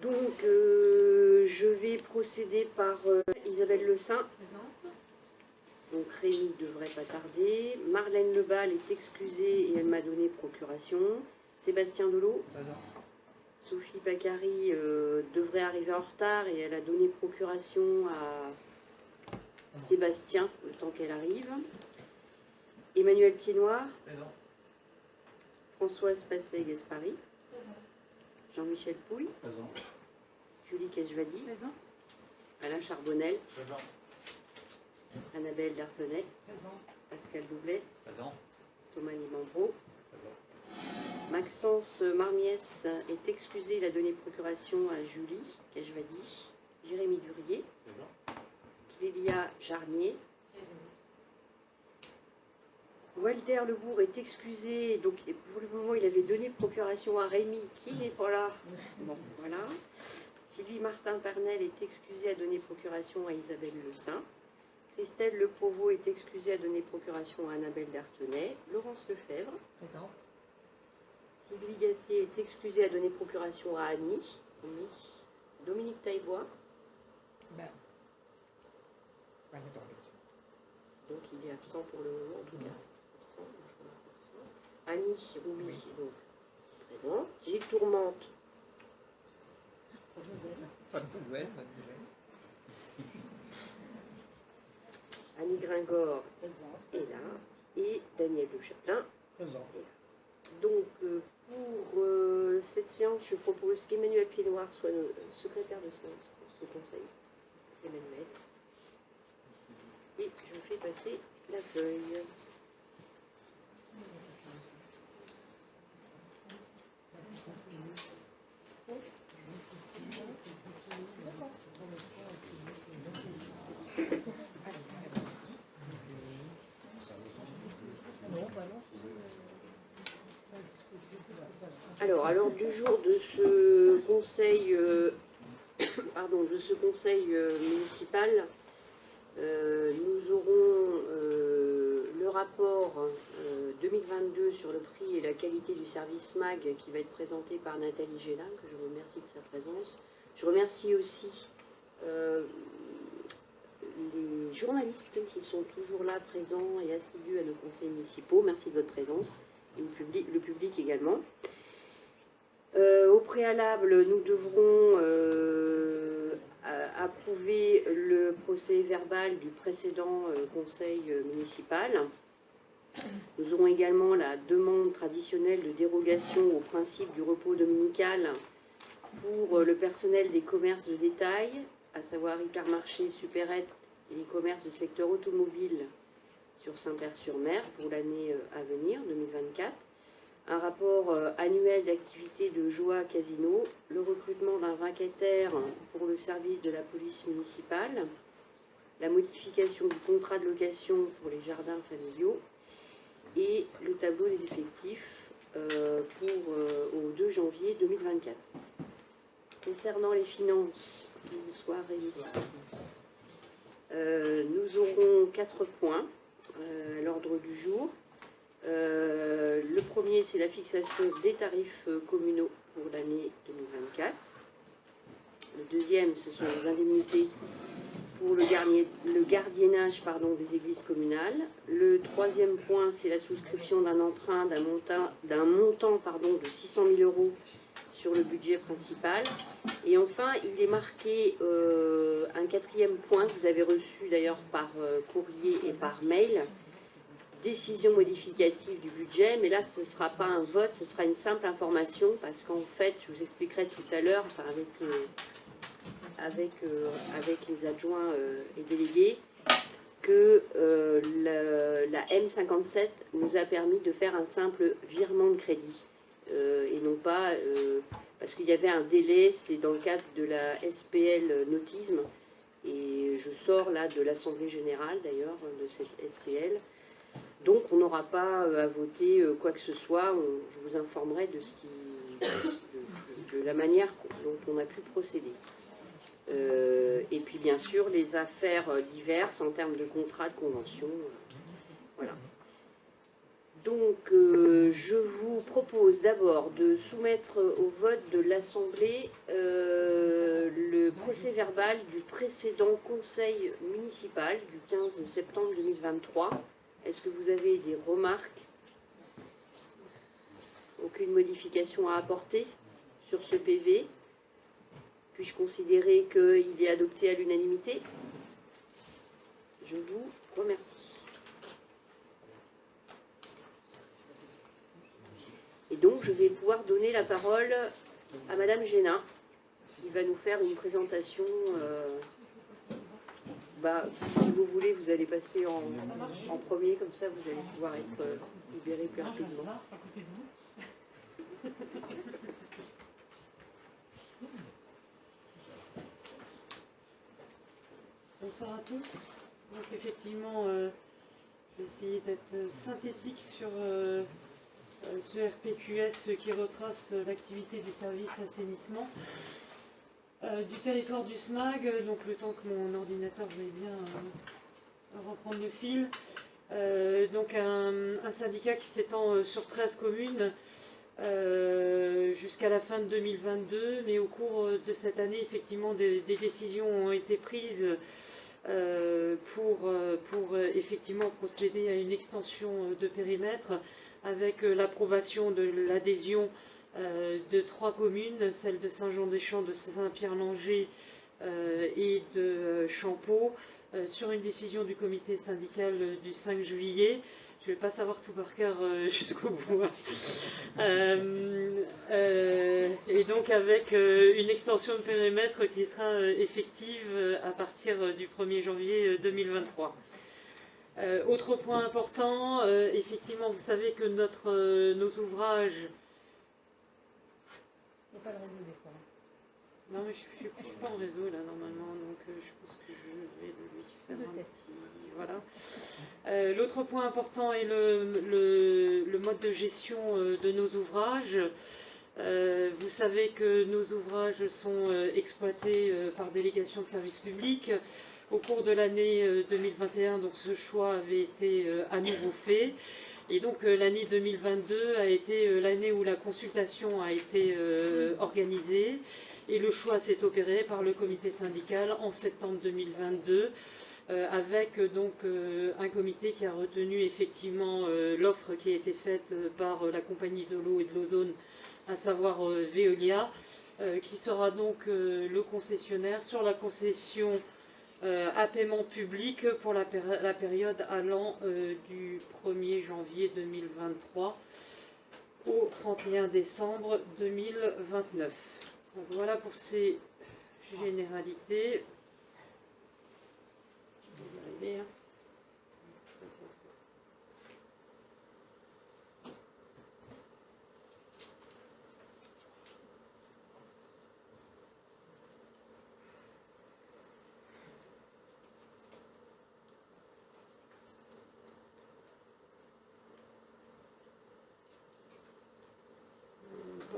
Donc, je vais procéder par Isabelle Le Saint. Donc, Rémi devrait pas tarder. Marlène Lebal est excusée et elle m'a donné procuration. Sébastien Delot. Sophie Pacari devrait arriver en retard et elle a donné procuration à Sébastien le temps qu'elle arrive. Emmanuel Piednoir. Françoise Passé-Gaspari. Jean-Michel Pouille. Présent. Julie Keshvadi. Présente. Alain Charbonnel. Présent. Annabelle Dartenay. Présente. Pascal Doublet. Présent. Thomas Nimambro. Présent. Maxence Marmiès est excusé, il a donné procuration à Julie Keshvadi. Jérémy Durier. Présent. Clélia Jarnier. Présente. Walter Lebourg est excusé, donc pour le moment il avait donné procuration à Rémi qui n'est pas là. Bon, voilà. Sylvie Martin-Pernel est excusée à donner procuration à Isabelle Le Saint. Christelle Le Provost est excusée à donner procuration à Annabelle Dartenay. Laurence Lefebvre. Présente. Sylvie Gattier est excusée à donner procuration à Annie. Dominique Taillebois. Ben. Pas d'interrogation. Donc il est absent pour le moment en tout cas. Absent. Annie Roumy, Oui. donc présente. Gilles Tourmente. Pas de nouvelles, pas de nouvelles. Annie Gringor Présente. est là. Et Daniel Le Chaplin. Présent. Donc, pour cette séance, je propose qu'Emmanuel Piednoir soit secrétaire de séance pour ce conseil. C'est Emmanuel. Et je fais passer la feuille. Alors, à l'ordre du jour de ce conseil, municipal, nous aurons le rapport 2022 sur le prix et la qualité du service MAG qui va être présenté par Nathalie Gélin, que je remercie de sa présence. Je remercie aussi les journalistes qui sont toujours là, présents et assidus à nos conseils municipaux. Merci de votre présence, et le public également. Au préalable, nous devrons approuver le procès verbal du précédent conseil municipal. Nous aurons également la demande traditionnelle de dérogation au principe du repos dominical pour le personnel des commerces de détail, à savoir Hypermarché, Supérette et les commerces de secteur automobile sur Saint-Père-sur-Mer pour l'année à venir, 2024. Un rapport annuel d'activité de Joie Casino, le recrutement d'un vacataire pour le service de la police municipale, la modification du contrat de location pour les jardins familiaux et le tableau des effectifs au 2 janvier 2024. Concernant les finances, bonsoir Rémi. Nous aurons 4 points à l'ordre du jour. Le premier, c'est la fixation des tarifs communaux pour l'année 2024. Le deuxième, ce sont les indemnités pour le gardiennage des églises communales. Le troisième point, c'est la souscription d'un emprunt d'un montant de 600 000 € sur le budget principal. Et enfin, il est marqué un quatrième point que vous avez reçu d'ailleurs par courrier et par mail. Décision modificative du budget, mais là ce ne sera pas un vote, ce sera une simple information, parce qu'en fait, je vous expliquerai tout à l'heure, avec les adjoints et délégués, que la M57 nous a permis de faire un simple virement de crédit, et non pas, parce qu'il y avait un délai, c'est dans le cadre de la SPL Nautisme, et je sors là de l'Assemblée Générale d'ailleurs, de cette SPL. Donc on n'aura pas à voter quoi que ce soit, je vous informerai de la manière dont on a pu procéder. Et puis bien sûr les affaires diverses en termes de contrat, de convention. Voilà. Donc je vous propose d'abord de soumettre au vote de l'Assemblée procès verbal du précédent conseil municipal du 15 septembre 2023. Est-ce que vous avez des remarques? Aucune modification à apporter sur ce PV? Puis-je considérer qu'il est adopté à l'unanimité? Je vous remercie. Et donc, je vais pouvoir donner la parole à Madame Génin, qui va nous faire une présentation. Si vous voulez, vous allez passer en premier, comme ça vous allez pouvoir être libéré plus rapidement. Bonsoir à tous. Donc effectivement, je vais essayer d'être synthétique sur ce RPQS qui retrace l'activité du service assainissement du territoire du SMAG. Donc le temps que mon ordinateur veuille bien reprendre le fil. Donc un syndicat qui s'étend sur 13 communes jusqu'à la fin de 2022, mais au cours de cette année, effectivement, des décisions ont été prises pour effectivement procéder à une extension de périmètre avec l'approbation de l'adhésion de 3 communes, celle de Saint-Jean-des-Champs, de Saint-Pierre-Langer et de Champeaux, sur une décision du comité syndical du 5 juillet. Je ne vais pas savoir tout par cœur jusqu'au bout. Et donc avec une extension de périmètre qui sera effective à partir du 1er janvier 2023. Autre point important, effectivement, vous savez que nos ouvrages... Il n'y a pas de réseau des fois. Non, mais je ne suis pas en réseau là normalement, donc je pense que je vais lui faire un petit... Voilà. L'autre point important est le mode de gestion de nos ouvrages. Vous savez que nos ouvrages sont exploités par délégation de service public. Au cours de l'année 2021, donc ce choix avait été à nouveau fait. Et donc l'année 2022 a été l'année où la consultation a été organisée. Et le choix s'est opéré par le comité syndical en septembre 2022, avec donc un comité qui a retenu effectivement l'offre qui a été faite par la compagnie de l'eau et de l'ozone, à savoir Veolia, qui sera donc le concessionnaire sur la concession à paiement public pour la période allant du 1er janvier 2023 au 31 décembre 2029. Donc voilà pour ces généralités. Je vais y arriver, hein.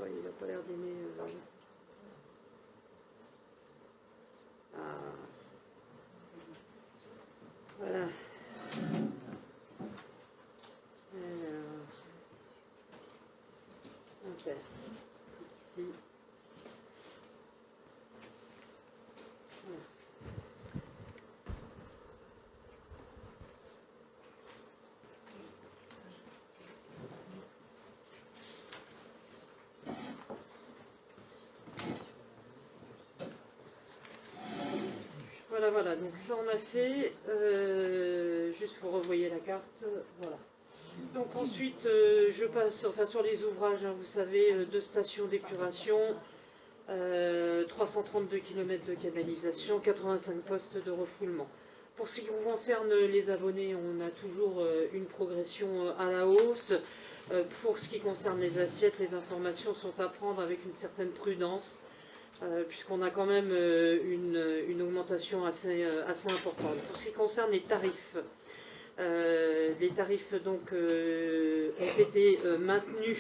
Il n'a pas l'air d'aimer. Voilà. Alors, ok. Ici. Voilà. Voilà, donc ça on a fait, juste pour revoyer la carte, voilà. Donc ensuite, je passe sur les ouvrages, hein, vous savez, 2 stations d'épuration, 332 km de canalisation, 85 postes de refoulement. Pour ce qui concerne les abonnés, on a toujours une progression à la hausse. Pour ce qui concerne les assiettes, les informations sont à prendre avec une certaine prudence, puisqu'on a quand même une augmentation assez importante. Pour ce qui concerne les tarifs donc, ont été maintenus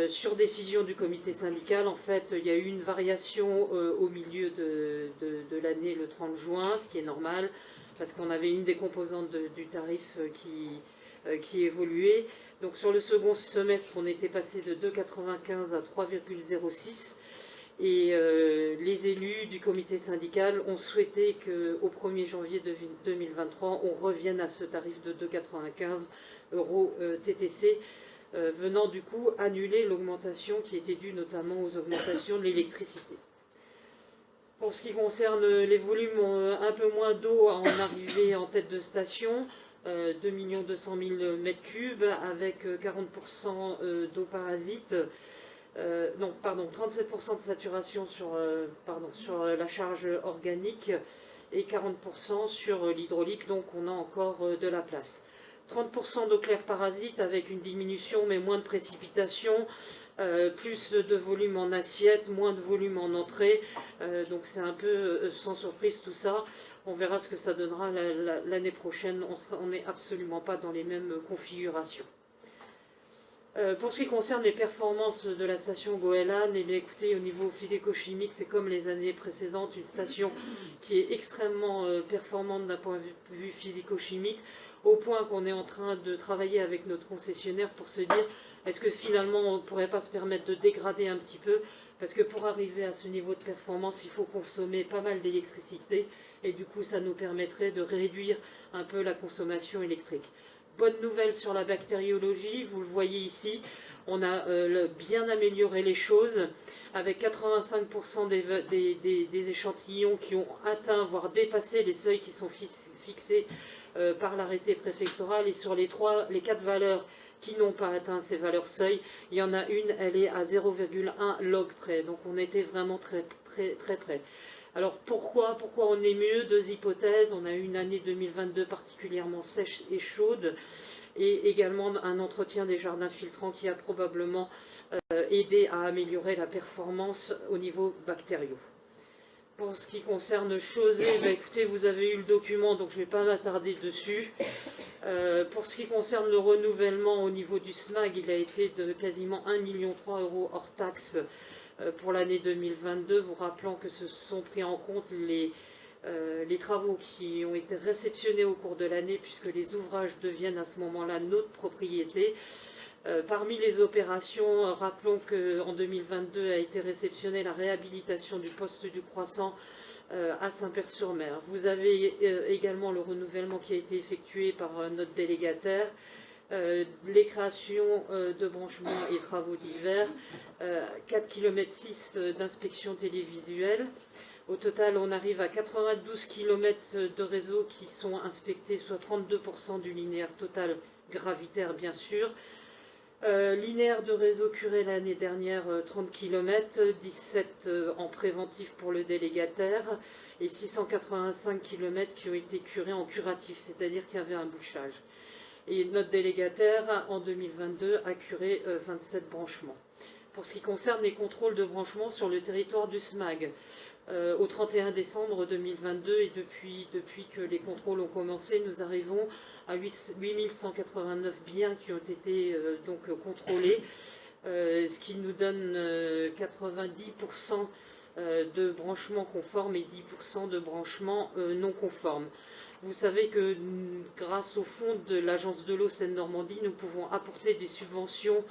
sur décision du comité syndical. En fait, il y a eu une variation au milieu de l'année, le 30 juin, ce qui est normal, parce qu'on avait une des composantes du tarif qui évoluait. Donc sur le second semestre, on était passé de 2,95 à 3,06. Et les élus élus du comité syndical ont souhaité qu'au 1er janvier 2023, on revienne à ce tarif de 2,95 € TTC, venant du coup annuler l'augmentation qui était due notamment aux augmentations de l'électricité. Pour ce qui concerne les volumes, un peu moins d'eau en arrivée en tête de station, 2 200 000 m3 avec 40% d'eau parasite. Non, pardon, 37% de saturation sur la charge organique et 40% sur l'hydraulique, donc on a encore de la place. 30% d'eau claire parasite avec une diminution mais moins de précipitations, plus de volume en assiette, moins de volume en entrée, donc c'est un peu sans surprise tout ça. On verra ce que ça donnera l'année prochaine, on n'est absolument pas dans les mêmes configurations. Pour ce qui concerne les performances de la station Goéland, eh bien, écoutez, au niveau physico-chimique, c'est comme les années précédentes, une station qui est extrêmement performante d'un point de vue physico-chimique, au point qu'on est en train de travailler avec notre concessionnaire pour se dire, est-ce que finalement on ne pourrait pas se permettre de dégrader un petit peu, parce que pour arriver à ce niveau de performance, il faut consommer pas mal d'électricité, et du coup ça nous permettrait de réduire un peu la consommation électrique. Bonne nouvelle sur la bactériologie, vous le voyez ici, on a bien amélioré les choses, avec 85% des échantillons qui ont atteint, voire dépassé les seuils qui sont fixés par l'arrêté préfectoral, et sur les 4 valeurs qui n'ont pas atteint ces valeurs seuil, il y en a une, elle est à 0,1 log près, donc on était vraiment très près. Alors pourquoi on est mieux? Deux hypothèses. On a eu une année 2022 particulièrement sèche et chaude, et également un entretien des jardins filtrants qui a probablement aidé à améliorer la performance au niveau bactériaux. Pour ce qui concerne Chausey, écoutez, vous avez eu le document, donc je ne vais pas m'attarder dessus. Pour ce qui concerne le renouvellement au niveau du SMAG, il a été de quasiment 1,3 million € hors taxe pour l'année 2022, vous rappelant que ce sont pris en compte les travaux qui ont été réceptionnés au cours de l'année, puisque les ouvrages deviennent à ce moment-là notre propriété. Parmi les opérations, rappelons qu'en 2022 a été réceptionnée la réhabilitation du poste du Croissant à Saint-Père-sur-Mer. Vous avez également le renouvellement qui a été effectué par notre délégataire, les créations de branchements et travaux divers, 4,6 km d'inspection télévisuelle. Au total, on arrive à 92 km de réseau qui sont inspectés, soit 32% du linéaire total gravitaire, bien sûr. Linéaire de réseau curé l'année dernière, 30 km, 17 en préventif pour le délégataire, et 685 km qui ont été curés en curatif, c'est-à-dire qu'il y avait un bouchage. Et notre délégataire, en 2022, a curé 27 branchements. Pour ce qui concerne les contrôles de branchement sur le territoire du SMAG, au 31 décembre 2022, et depuis que les contrôles ont commencé, nous arrivons à 8189 biens qui ont été donc contrôlés, ce qui nous donne 90% de branchements conformes et 10% de branchements non conformes. Vous savez que grâce au fonds de l'Agence de l'eau Seine-Normandie, nous pouvons apporter des subventions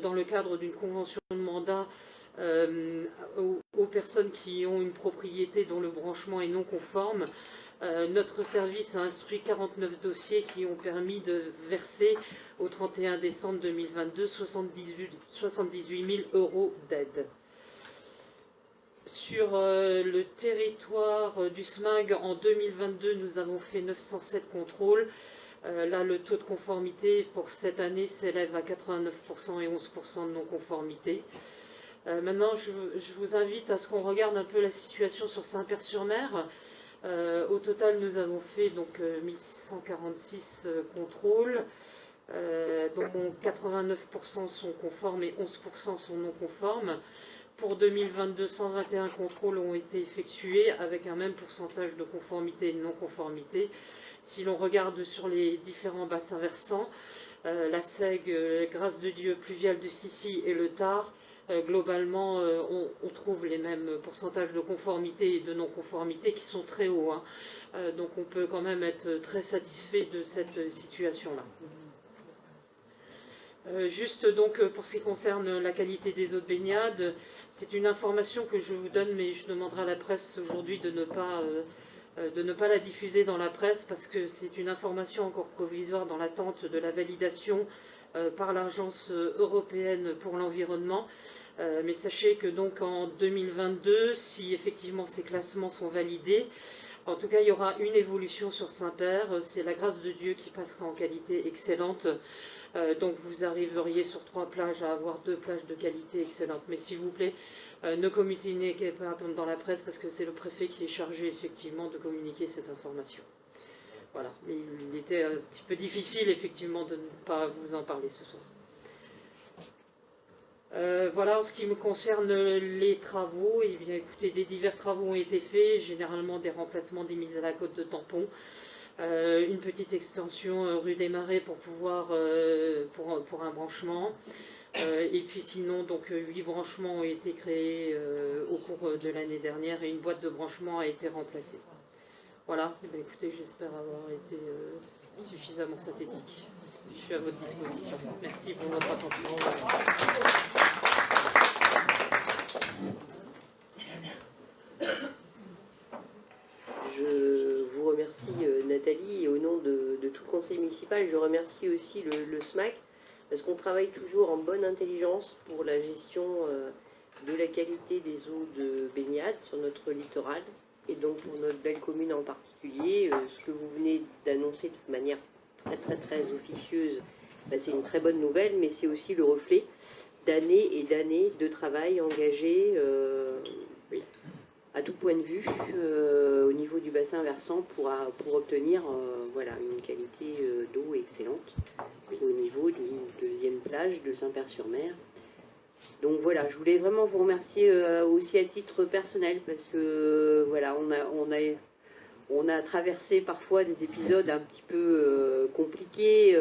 dans le cadre d'une convention de mandat aux personnes qui ont une propriété dont le branchement est non conforme. Notre service a instruit 49 dossiers qui ont permis de verser au 31 décembre 2022 78 000 € d'aide. Sur le territoire du SMAG, en 2022, nous avons fait 907 contrôles. Là, le taux de conformité pour cette année s'élève à 89% et 11% de non-conformité. Maintenant, je vous invite à ce qu'on regarde un peu la situation sur Saint-Père-sur-Mer. Au total, nous avons fait donc 1646 contrôles, dont 89% sont conformes et 11% sont non conformes. Pour 2022, 121 contrôles ont été effectués avec un même pourcentage de conformité et de non-conformité. Si l'on regarde sur les différents bassins versants, la Seigue, Grâce de Dieu, Pluviale de Sissi et le Tard, globalement, on trouve les mêmes pourcentages de conformité et de non-conformité qui sont très hauts. Donc on peut quand même être très satisfait de cette situation-là. Juste donc pour ce qui concerne la qualité des eaux de baignade, c'est une information que je vous donne, mais je demanderai à la presse aujourd'hui de ne pas la diffuser dans la presse parce que c'est une information encore provisoire dans l'attente de la validation par l'Agence européenne pour l'environnement. Mais sachez que donc en 2022, si effectivement ces classements sont validés, en tout cas il y aura une évolution sur Saint-Père, c'est la grâce de Dieu qui passera en qualité excellente. Donc vous arriveriez sur 3 plages à avoir 2 plages de qualité excellente. Mais s'il vous plaît, ne communiquez pas dans la presse parce que c'est le préfet qui est chargé effectivement de communiquer cette information. Voilà, mais il était un petit peu difficile effectivement de ne pas vous en parler ce soir. Voilà, en ce qui me concerne les travaux, eh bien, écoutez, des divers travaux ont été faits, généralement des remplacements des mises à la côte de tampons, une petite extension rue des Marais pour pouvoir pour un branchement. Et puis sinon, donc 8 branchements ont été créés au cours de l'année dernière et une boîte de branchement a été remplacée. Voilà, eh bien, écoutez, j'espère avoir été suffisamment synthétique. Je suis à votre disposition. Merci pour votre attention. Je vous remercie Nathalie et au nom de tout le conseil municipal, je remercie aussi le SMAC parce qu'on travaille toujours en bonne intelligence pour la gestion de la qualité des eaux de baignade sur notre littoral et donc pour notre belle commune en particulier. Ce que vous venez d'annoncer de manière très officieuse, c'est une très bonne nouvelle, mais c'est aussi le reflet d'années et d'années de travail engagé à tout point de vue au niveau du bassin versant pour obtenir voilà, une qualité d'eau excellente au niveau d'une deuxième plage de Saint-Père-sur-Mer. Donc voilà, je voulais vraiment vous remercier aussi à titre personnel parce que voilà, on a traversé parfois des épisodes un petit peu compliqués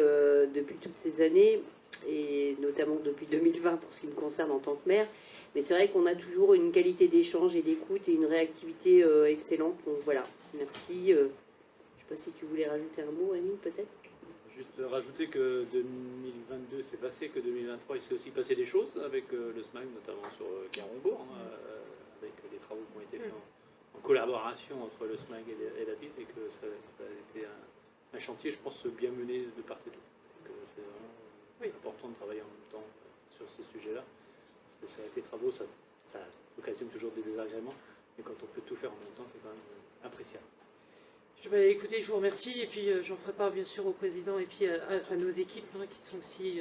depuis toutes ces années et notamment depuis 2020 pour ce qui me concerne en tant que maire. Mais c'est vrai qu'on a toujours une qualité d'échange et d'écoute et une réactivité excellente. Donc voilà, merci. Je ne sais pas si tu voulais rajouter un mot, Amine, peut-être. Juste rajouter que 2022 s'est passé, que 2023 il s'est aussi passé des choses avec le SMAC, notamment sur Caronbourg, avec les travaux qui ont été faits en collaboration entre le SMAC et la ville, et que ça a été un chantier, je pense, bien mené de part et d'autre. C'est vraiment important de travailler en même temps sur ces sujets-là. Parce que c'est vrai que les travaux, ça occasionne toujours des désagréments, mais quand on peut tout faire en même temps, c'est quand même appréciable. Écoutez, je vous remercie, et puis j'en ferai part bien sûr au président et puis à nos équipes qui sont aussi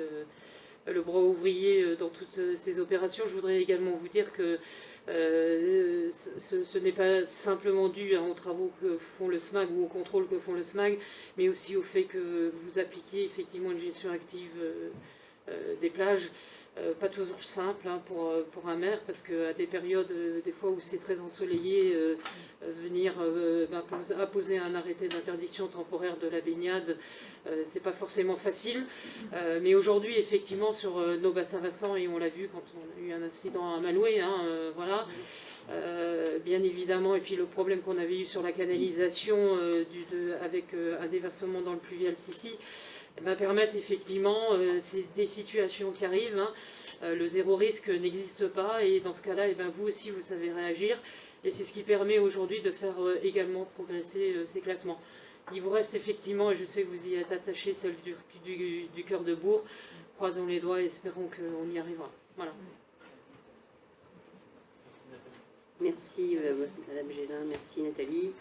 le bras ouvrier dans toutes ces opérations. Je voudrais également vous dire que ce n'est pas simplement dû aux travaux que font le SMAG ou au contrôle que font le SMAG, mais aussi au fait que vous appliquez effectivement une gestion active des plages. Pas toujours simple pour un maire, parce qu'à des périodes, des fois où c'est très ensoleillé, venir apposer un arrêté d'interdiction temporaire de la baignade, c'est pas forcément facile. Mais aujourd'hui, effectivement, sur nos bassins versants, et on l'a vu quand on a eu un incident à Maloué, voilà. Bien évidemment, et puis le problème qu'on avait eu sur la canalisation avec un déversement dans le pluvial Sissi, permettent effectivement, c'est des situations qui arrivent, le zéro risque n'existe pas, et dans ce cas-là, vous aussi vous savez réagir, et c'est ce qui permet aujourd'hui de faire également progresser ces classements. Il vous reste effectivement, et je sais que vous y êtes attaché, celle du cœur de Bourg. Croisons les doigts et espérons qu'on y arrivera. Voilà. Merci Madame Gélin, merci Nathalie.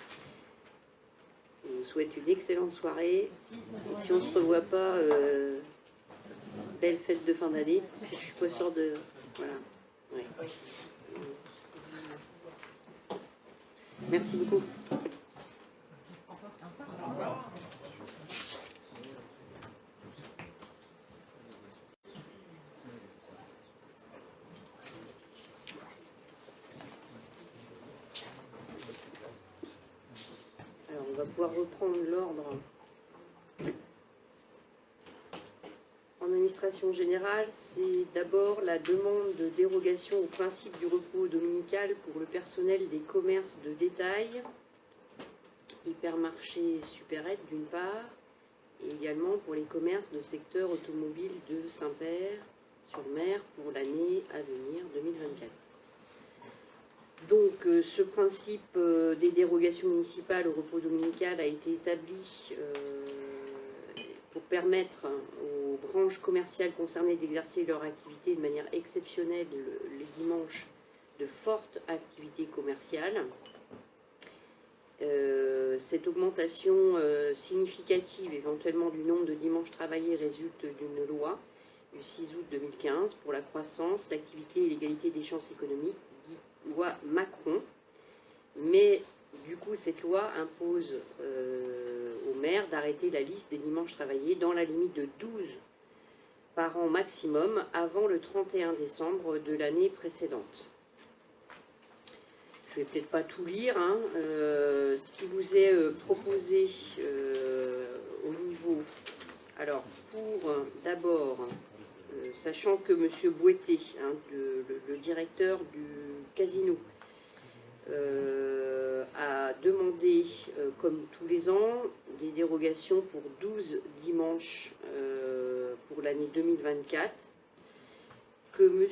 Je vous souhaite une excellente soirée. Et si on ne se revoit pas, belle fête de fin d'année, parce que je suis pas sûre de... Voilà. Ouais. Merci beaucoup. Alors, on va pouvoir reprendre l'ordre. En administration générale, c'est d'abord la demande de dérogation au principe du repos dominical pour le personnel des commerces de détail, hypermarché supérette d'une part, et également pour les commerces de secteur automobile de Saint-Père-sur-Mer pour l'année à venir 2024. Donc ce principe des dérogations municipales au repos dominical a été établi pour permettre aux branches commerciales concernées d'exercer leur activité de manière exceptionnelle les dimanches de forte activité commerciale. Cette augmentation significative éventuellement du nombre de dimanches travaillés résulte d'une loi du 6 août 2015 pour la croissance, l'activité et l'égalité des chances économiques, dite loi Macron. Mais du coup, cette loi impose au maire d'arrêter la liste des dimanches travaillés dans la limite de 12 par an maximum avant le 31 décembre de l'année précédente. Je ne vais peut-être pas tout lire, hein. Ce qui vous est proposé au niveau. Alors, pour d'abord, sachant que M. Bouetté, hein, le directeur du casino, a demandé, comme tous les ans, des dérogations pour 12 dimanches pour l'année 2024, que M.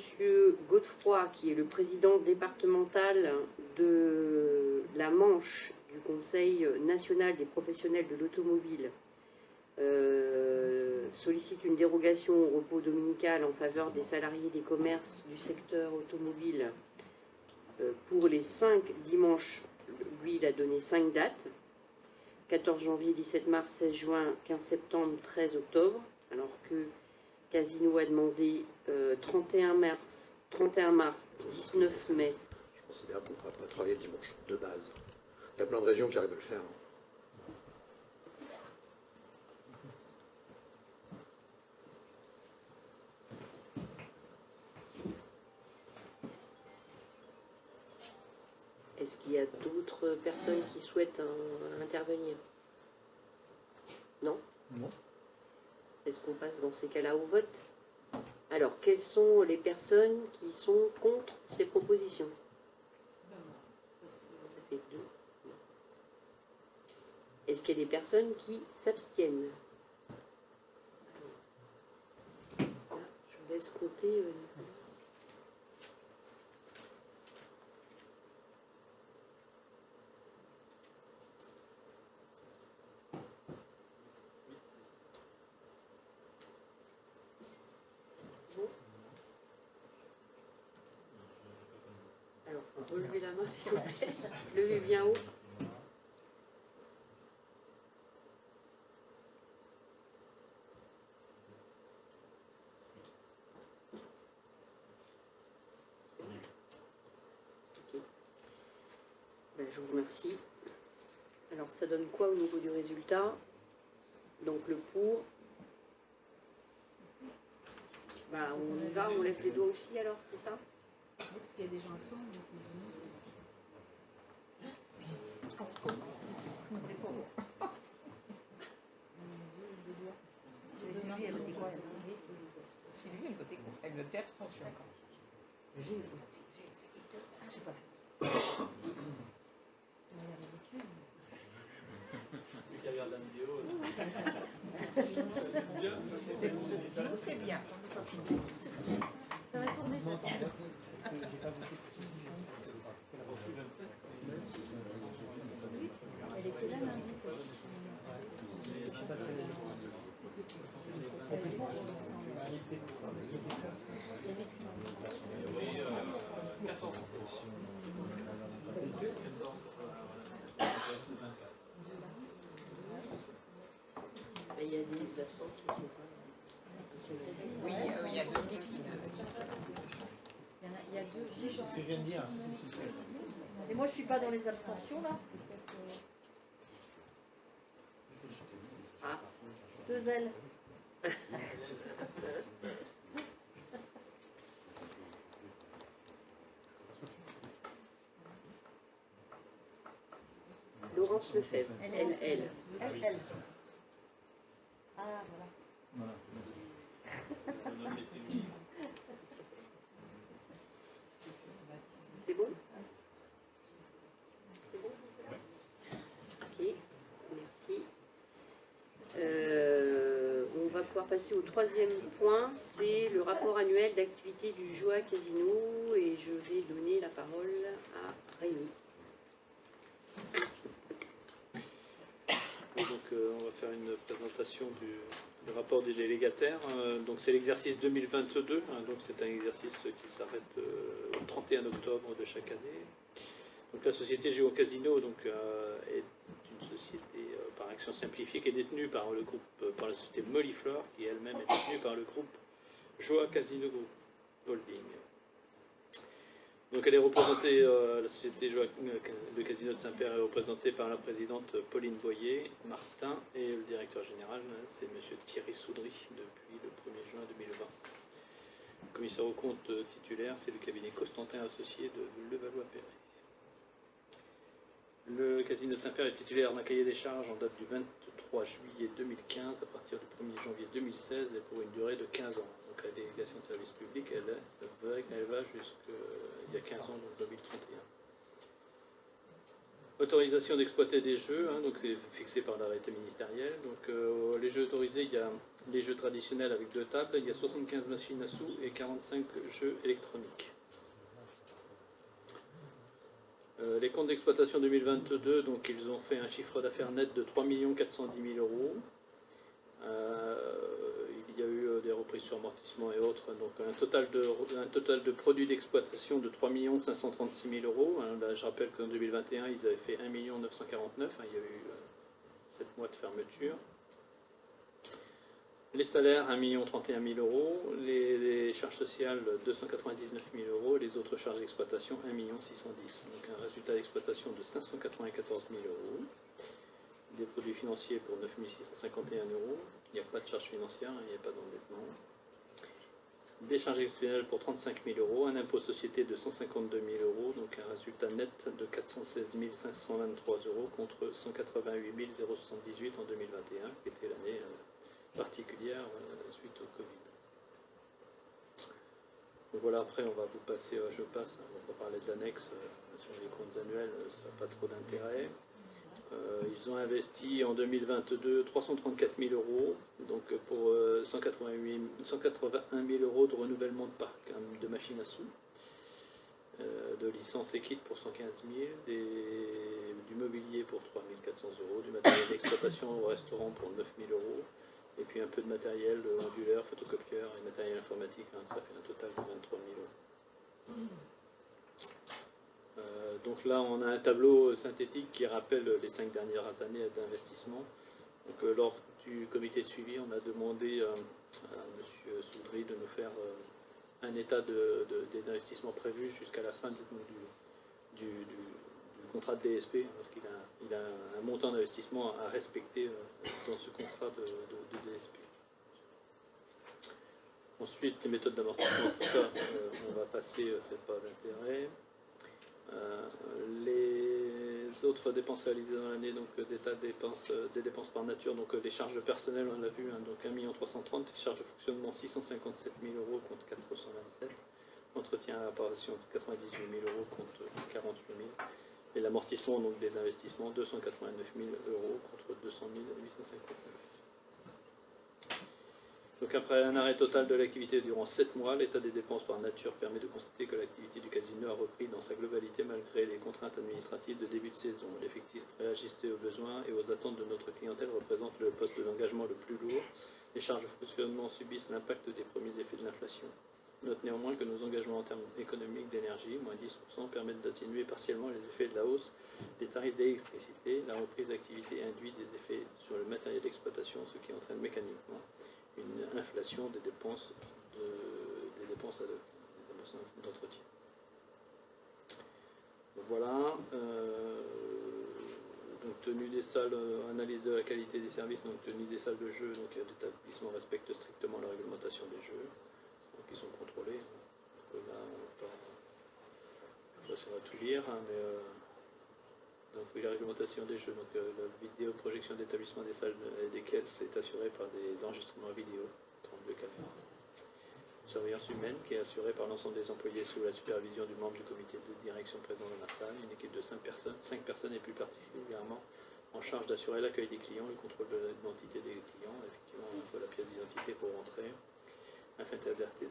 Godefroy, qui est le président départemental de la Manche du Conseil national des professionnels de l'automobile, sollicite une dérogation au repos dominical en faveur des salariés des commerces du secteur automobile pour les 5 dimanches. Lui, il a donné 5 dates: 14 janvier, 17 mars, 16 juin, 15 septembre, 13 octobre, alors que Casino a demandé 31 mars, 19 mai. Je considère qu'on ne pourra pas travailler le dimanche, de base. Il y a plein de régions qui arrivent à le faire. Est-ce qu'il y a d'autres personnes qui souhaitent intervenir? Non? Non. Est-ce qu'on passe dans ces cas-là au vote? Alors, quelles sont les personnes qui sont contre ces propositions? Ça fait 2. Est-ce qu'il y a des personnes qui s'abstiennent? Là, je vous laisse compter. Nicolas. Alors, relevez la main s'il vous plaît. Levez bien haut. Ok. Ben, je vous remercie. Alors, ça donne quoi au niveau du résultat? Donc, le pour. Bah, on y va, on lève les doigts aussi alors, c'est ça? Oui, parce qu'il y a des gens absents. Mais Sylvie, elle votait quoi? Sylvie, elle votait quoi? Elle votait abstention. J'ai voté. Ah, j'ai pas fait. Ceux qui regardent la vidéo. C'est bien. Ça va tourner ça. Elle était là lundi soir. Il y a des absents qui sont pas. Oui, il y a deux équipes. Il y a deux. C'est ce que je viens de dire. Et moi, je suis pas dans les abstentions là. Ah, Deux ailes. Laurence Lefebvre, elle. Elle. Ah, voilà. C'est bon? C'est bon? Ok, merci. passer au troisième point, c'est le rapport annuel d'activité du Joa Casino et je vais donner la parole à Rémi. Donc on va faire une présentation du rapport du délégataire. Donc c'est l'exercice 2022, donc c'est un exercice qui s'arrête au 31 octobre de chaque année. Donc la société Joa Casino donc, est une société par action simplifiée qui est détenue par le groupe, par la société Moliflore, qui elle-même est détenue par le groupe Joa Casino Holding. Donc elle est représentée, la société Joa, le Casino de Saint-Père est représentée par la présidente Pauline Boyer, Martin, et le directeur général, c'est M. Thierry Soudry, depuis le 1er juin 2020. Le commissaire aux comptes titulaire, c'est le cabinet Constantin Associé de Levallois-Perret. Le Casino de Saint-Père est titulaire d'un cahier des charges en date du 23 juillet 2015 à partir du 1er janvier 2016 et pour une durée de 15 ans. Donc la délégation de service public, elle va jusqu'il y a 15 ans, donc 2031. Autorisation d'exploiter des jeux, donc c'est fixé par l'arrêté ministériel. Donc les jeux autorisés, il y a les jeux traditionnels avec 2 tables, il y a 75 machines à sous et 45 jeux électroniques. Les comptes d'exploitation 2022, donc ils ont fait un chiffre d'affaires net de 3 410 000 euros. Il y a eu des reprises sur amortissement et autres, donc un total de produits d'exploitation de 3 536 000 euros. Là, je rappelle qu'en 2021, ils avaient fait 1 949 000, il y a eu 7 mois de fermeture. Les salaires, 1 031 000 euros. Les charges sociales, 299 000 euros. Les autres charges d'exploitation, 1 610 000. Donc un résultat d'exploitation de 594 000 euros. Des produits financiers pour 9 651 euros. Il n'y a pas de charges financières, il n'y a pas d'endettement. Des charges exceptionnelles pour 35 000 euros. Un impôt société de 152 000 euros. Donc un résultat net de 416 523 euros contre 188 078 en 2021, qui était l'année particulière suite au Covid. Donc voilà, après on va vous passer, je passe, on va pas parler d'annexes sur les comptes annuels, ça n'a pas trop d'intérêt. Ils ont investi en 2022 334 000 euros, donc pour 181 000 euros de renouvellement de parc de machines à sous, de licences et kits pour 115 000, du mobilier pour 3 400 euros, du matériel d'exploitation au restaurant pour 9 000 euros, et puis un peu de matériel ondulaire, photocopieur et matériel informatique, ça fait un total de 23 000 euros. Donc là, on a un tableau synthétique qui rappelle les 5 dernières années d'investissement. Donc lors du comité de suivi, on a demandé à M. Soudry de nous faire un état des investissements prévus jusqu'à la fin du contrat de DSP, parce qu'il a un montant d'investissement à respecter dans ce contrat de DSP. Ensuite, les méthodes d'amortissement, tout ça, on va passer cette part d'intérêt. Les autres dépenses réalisées dans l'année, donc des dépenses par nature, donc les charges personnelles, on l'a vu, donc 1 330 000, charges de fonctionnement 657 000 euros contre 427 000, entretien à réparation 98 000 euros contre 48 000, et l'amortissement donc des investissements 289 000 euros contre 200 859. Donc après un arrêt total de l'activité durant 7 mois, l'état des dépenses par nature permet de constater que l'activité du casino a repris dans sa globalité malgré les contraintes administratives de début de saison. L'effectif réajusté aux besoins et aux attentes de notre clientèle représente le poste d'engagement le plus lourd. Les charges de fonctionnement subissent l'impact des premiers effets de l'inflation. Note néanmoins que nos engagements en termes économiques d'énergie, moins 10%, permettent d'atténuer partiellement les effets de la hausse des tarifs d'électricité. La reprise d'activité induit des effets sur le matériel d'exploitation, ce qui entraîne mécaniquement une inflation des dépenses d'entretien. Donc voilà, donc tenue des salles, analyse de la qualité des services, donc tenue des salles de jeu, donc l'établissement respecte strictement la réglementation des jeux, donc ils sont contrôlés. Donc là, on va tout lire, mais donc oui, la réglementation des jeux, donc la vidéoprojection d'établissement des salles et des caisses est assurée par des enregistrements vidéo, 32 caméras. Surveillance humaine qui est assurée par l'ensemble des employés sous la supervision du membre du comité de direction présent dans la salle, une équipe de 5 personnes et plus particulièrement en charge d'assurer l'accueil des clients, le contrôle de l'identité des clients. Effectivement, il faut la pièce d'identité pour rentrer, afin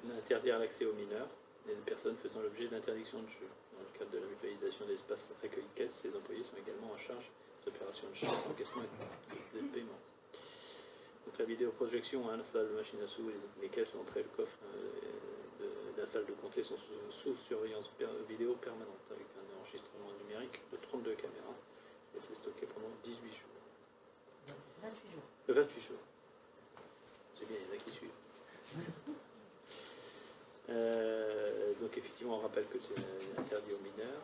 d'interdire l'accès aux mineurs et des personnes faisant l'objet d'interdiction de jeu. Dans le cadre de la mutualisation des espaces accueil-caisse, les employés sont également en charge des opérations de charge, d'encaissement et de paiement. Donc la vidéoprojection, la salle de machine à sous et les caisses, l'entrée et le coffre de la salle de compter sont sous surveillance vidéo permanente avec un enregistrement numérique de 32 caméras et c'est stocké pendant 18 jours. 28 jours. 28 jours. C'est bien, il y en a qui suivent. Donc effectivement, on rappelle que c'est interdit aux mineurs.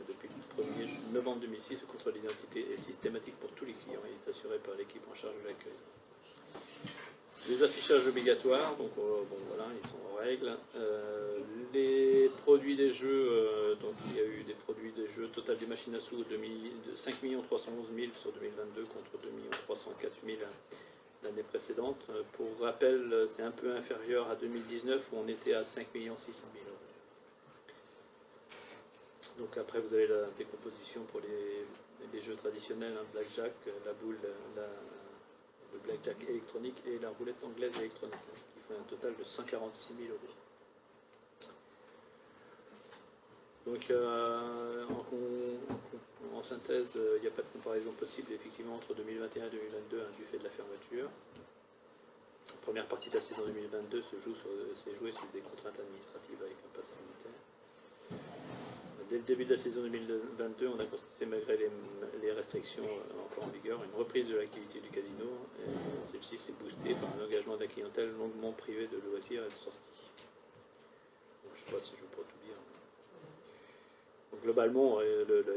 Depuis le 1er novembre 2006, le contrôle d'identité est systématique pour tous les clients et est assuré par l'équipe en charge de l'accueil. Les affichages obligatoires, donc bon, voilà, ils sont en règle. Les produits des jeux, donc il y a eu des produits des jeux, total des machines à sous de 5 311 000 sur 2022 contre 2 304 000 l'année précédente. Pour rappel, c'est un peu inférieur à 2019 où on était à 5 600 000 euros. Donc après vous avez la décomposition pour les jeux traditionnels, blackjack, la boule, le blackjack électronique et la roulette anglaise électronique, qui fait un total de 146 000 euros. Donc en synthèse, il n'y a pas de comparaison possible effectivement entre 2021 et 2022 du fait de la fermeture. La première partie de la saison 2022 s'est jouée sur des contraintes administratives avec un pass sanitaire. Dès le début de la saison 2022, on a constaté, malgré les restrictions encore en vigueur, une reprise de l'activité du casino. Celle-ci s'est boostée par un engagement de la clientèle longuement privée de loisirs et de sorties. Donc, je ne sais pas si je peux tout dire. Donc, globalement,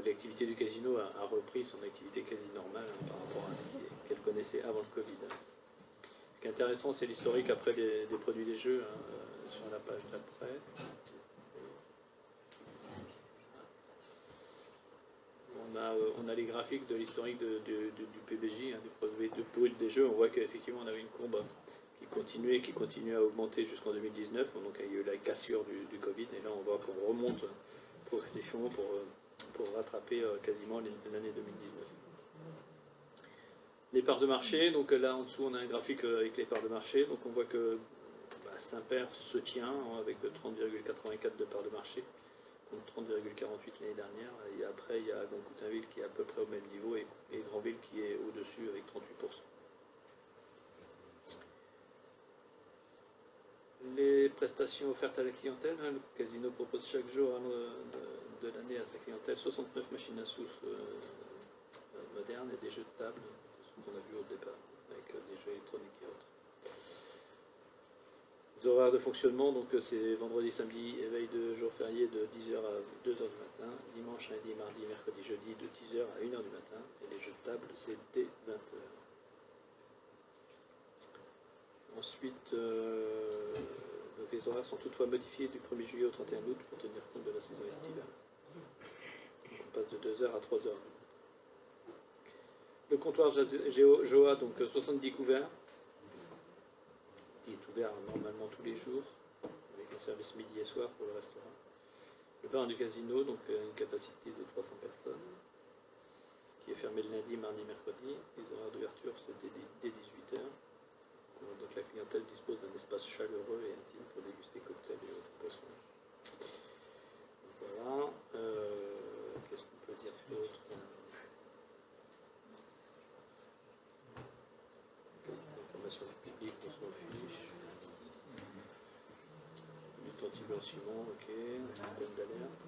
l'activité du casino a repris son activité quasi normale par rapport à ce qu'elle connaissait avant le Covid. Ce qui est intéressant, c'est l'historique après des produits des jeux, sur la page d'après. On a les graphiques de l'historique du PBJ, du produit de brut des jeux. On voit qu'effectivement on avait une courbe qui continuait à augmenter jusqu'en 2019. Donc il y a eu la cassure du Covid et là on voit qu'on remonte progressivement pour rattraper quasiment l'année 2019. Les parts de marché, donc là en dessous on a un graphique avec les parts de marché. Donc on voit que Saint-Père se tient avec 30,84 de parts de marché. Donc 30,48 l'année dernière, et après il y a Coutainville qui est à peu près au même niveau et Granville qui est au-dessus avec 38%. Les prestations offertes à la clientèle, le casino propose chaque jour de l'année à sa clientèle 69 machines à sous modernes et des jeux de table, ce qu'on a vu au départ, avec des jeux électroniques et autres. Les horaires de fonctionnement, donc c'est vendredi, samedi et veille de jour férié de 10h à 2h du matin, dimanche, lundi, mardi, mercredi, jeudi de 10h à 1h du matin, et les jeux de table c'est dès 20h. Ensuite, donc les horaires sont toutefois modifiés du 1er juillet au 31 août pour tenir compte de la saison estivale. Donc on passe de 2h à 3h. Le comptoir Joa, donc 70 couverts, qui est ouvert normalement tous les jours, avec un service midi et soir pour le restaurant. Le bar du casino, donc une capacité de 300 personnes, qui est fermé le lundi, mardi, mercredi. Les horaires d'ouverture, c'est dès 18h. Donc la clientèle dispose d'un espace chaleureux et intime pour déguster cocktails et autres boissons. Voilà. Qu'est-ce qu'on peut dire d'autre? Information publique, on s'en fiche. Lutte anti-blanchiment, ok. Système d'alerte.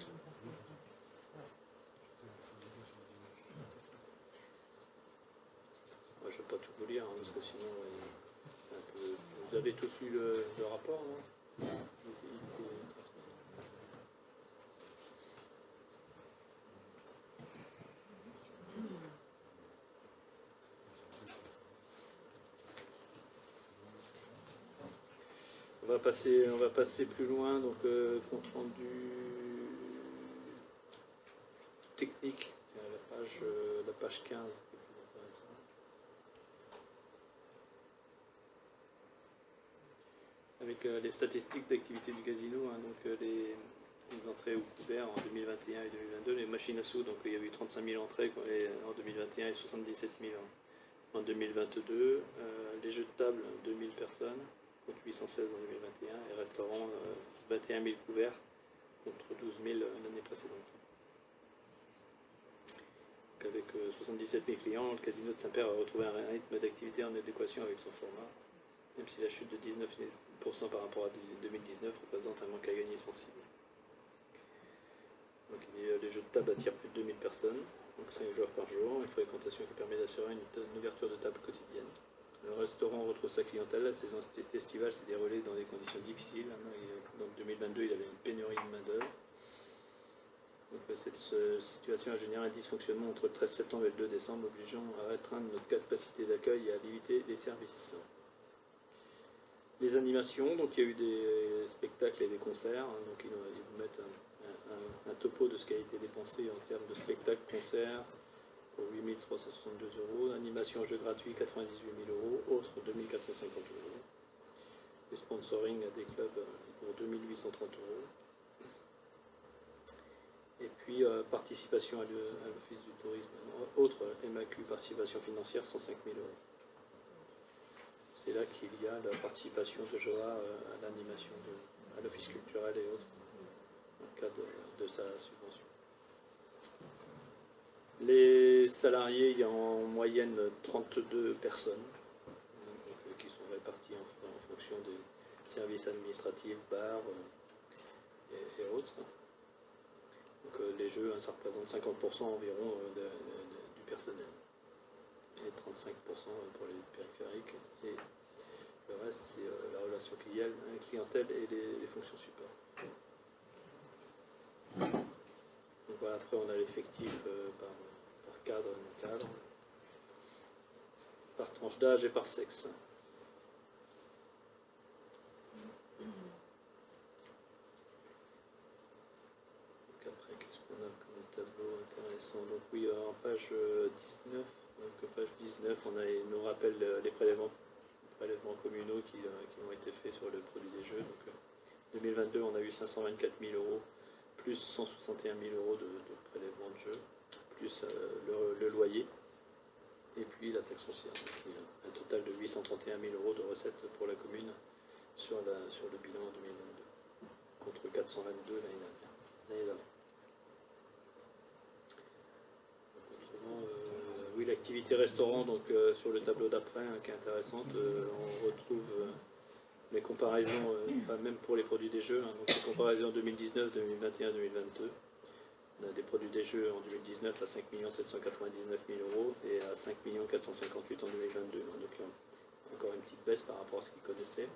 Moi, je ne vais pas tout vous lire, parce que sinon, c'est un peu... Vous avez tous lu le rapport, non? On va passer plus loin, donc compte rendu technique, c'est la page 15 qui est plus intéressant. Avec les statistiques d'activité du casino, hein, donc les entrées au couvert en 2021 et 2022. Les machines à sous, donc il y a eu 35 000 entrées en 2021 et 77 000 en 2022. Les jeux de table, 2000 personnes, contre 816 en 2021. Et restaurants, 21 000 couverts, contre 12 000 l'année précédente. Donc avec 77 000 clients, le casino de Saint-Père a retrouvé un rythme d'activité en adéquation avec son format, même si la chute de 19% par rapport à 2019 représente un manque à gagner sensible. Donc, les jeux de table attirent plus de 2000 personnes, donc 5 joueurs par jour, une fréquentation qui permet d'assurer une ouverture de table quotidienne. Le restaurant retrouve sa clientèle, la saison estivale s'est déroulée dans des conditions difficiles. Donc 2022, il avait une pénurie de main-d'œuvre. Donc cette situation a généré un dysfonctionnement entre le 13 septembre et le 2 décembre, obligeant à restreindre notre capacité d'accueil et à limiter les services. Les animations, donc il y a eu des spectacles et des concerts, donc ils vous mettent un topo de ce qui a été dépensé en termes de spectacles, concerts, pour 8 362 €, animation jeux gratuits 98 000 €, autres 2 450 €, et sponsoring à des clubs pour 2 830 €. Et puis participation à l'Office du tourisme, autre MAQ, participation financière 105 000 €. C'est là qu'il y a la participation de Joa à l'animation, à l'Office culturel et autres, dans le cadre de sa subvention. Les salariés, il y a en moyenne 32 personnes donc, qui sont réparties en fonction des services administratifs, bars et autres. Donc les jeux, ça représente 50% environ du personnel et 35% pour les périphériques. Et le reste, c'est la relation clientèle et les fonctions support. Donc voilà, après, on a l'effectif par cadre et non cadre, par tranche d'âge et par sexe. Donc après, qu'est-ce qu'on a comme tableau intéressant? Donc oui, en page 19, on a nous rappelle les prélèvements communaux qui ont été faits sur le produit des jeux. Donc 2022, on a eu 524 000 €, plus 161 000 € de prélèvement de jeux, plus le loyer, et puis la taxe foncière. Donc il y a un total de 831 000 € de recettes pour la commune sur le bilan en 2022, contre 422 l'année d'avant. Oui, l'activité restaurant, donc sur le tableau d'après, qui est intéressante, on retrouve les comparaisons, même pour les produits des jeux, donc les comparaisons 2019, 2021, 2022. On a des produits des jeux en 2019 à 5 799 000 € et à 5 458 € en 2022. Donc encore une petite baisse par rapport à ce qu'ils connaissaient.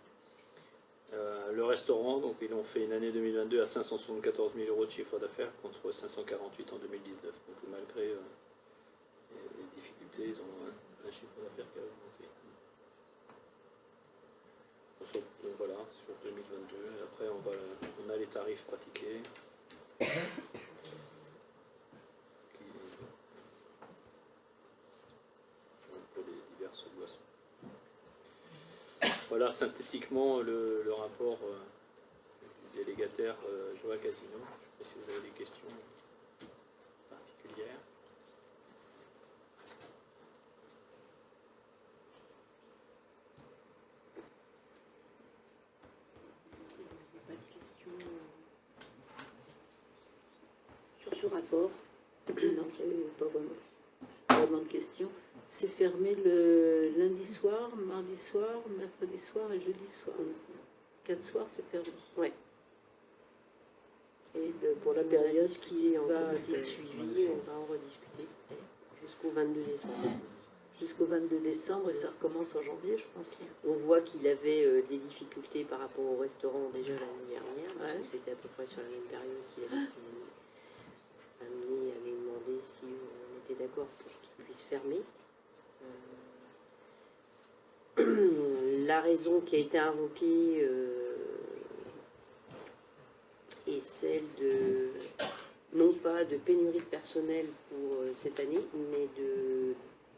Le restaurant, donc ils ont fait une année 2022 à 574 000 € de chiffre d'affaires contre 548 en 2019. Donc malgré les difficultés, ils ont un chiffre d'affaires qui a augmenté. Donc voilà, sur 2022. Après, on a les tarifs pratiqués. Pour les diverses boissons. Voilà synthétiquement le rapport du délégataire Joa Casino. Je ne sais pas si vous avez des questions particulières. Pas de questions sur ce rapport. Non, j'avais pas vraiment de questions. C'est fermé le lundi soir, mardi soir, mercredi soir et jeudi soir. 4 soirs, c'est fermé. Ouais. Et pour la période qui en va comité suivi, on va en rediscuter jusqu'au 22 décembre. jusqu'au 22 décembre et ça recommence en janvier, je pense. On voit qu'il avait des difficultés par rapport au restaurant déjà l'année dernière, parce que c'était à peu près sur la même période qu'il avait été amené à nous demander si on était d'accord pour qu'il puisse fermer. La raison qui a été invoquée est celle de, non pas de pénurie de personnel pour cette année, mais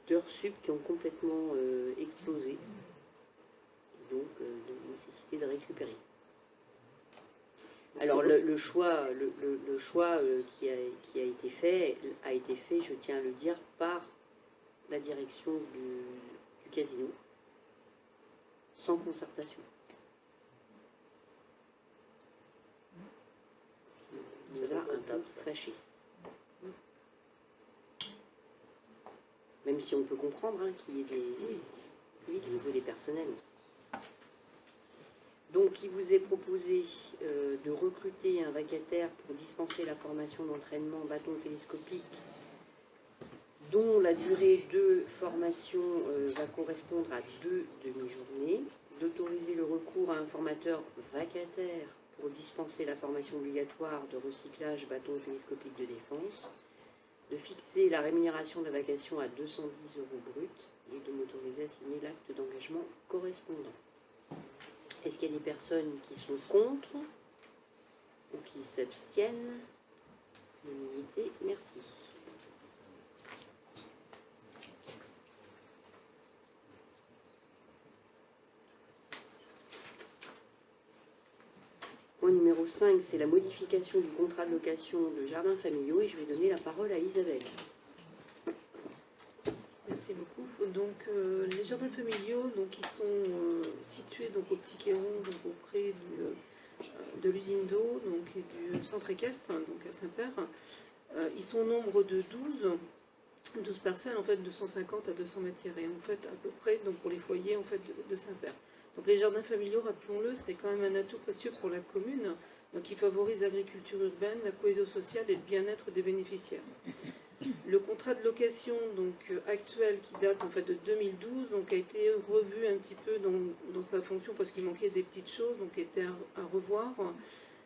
d'heures sup qui ont complètement explosé, et donc de nécessité de récupérer. Alors le choix qui a été fait, je tiens à le dire, par la direction du casino, sans concertation. Il nous a un peu fâché. Même si on peut comprendre qu'il y ait des niveau des personnels. Donc, il vous est proposé de recruter un vacataire pour dispenser la formation d'entraînement bâton télescopique, dont la durée de formation va correspondre à 2 demi-journées, d'autoriser le recours à un formateur vacataire pour dispenser la formation obligatoire de recyclage bâton télescopique de défense, de fixer la rémunération de la vacation à 210 € brut et de m'autoriser à signer l'acte d'engagement correspondant. Est-ce qu'il y a des personnes qui sont contre ou qui s'abstiennent? Unanimité, merci. Point numéro 5, c'est la modification du contrat de location de jardins familiaux et je vais donner la parole à Isabelle. Merci beaucoup. Donc, les jardins familiaux, donc, ils sont situés donc, au Petit Quéron, donc, auprès de l'usine d'eau donc, et du centre équestre, donc à Saint-Père. Ils sont au nombre de 12 parcelles, en fait, de 150 à 200 mètres carrés, en fait, à peu près, donc, pour les foyers en fait, de Saint-Père. Donc, les jardins familiaux, rappelons-le, c'est quand même un atout précieux pour la commune, donc ils favorisent l'agriculture urbaine, la cohésion sociale et le bien-être des bénéficiaires. Le contrat de location donc, actuel qui date en fait de 2012 donc, a été revu un petit peu dans sa fonction parce qu'il manquait des petites choses, donc était à revoir.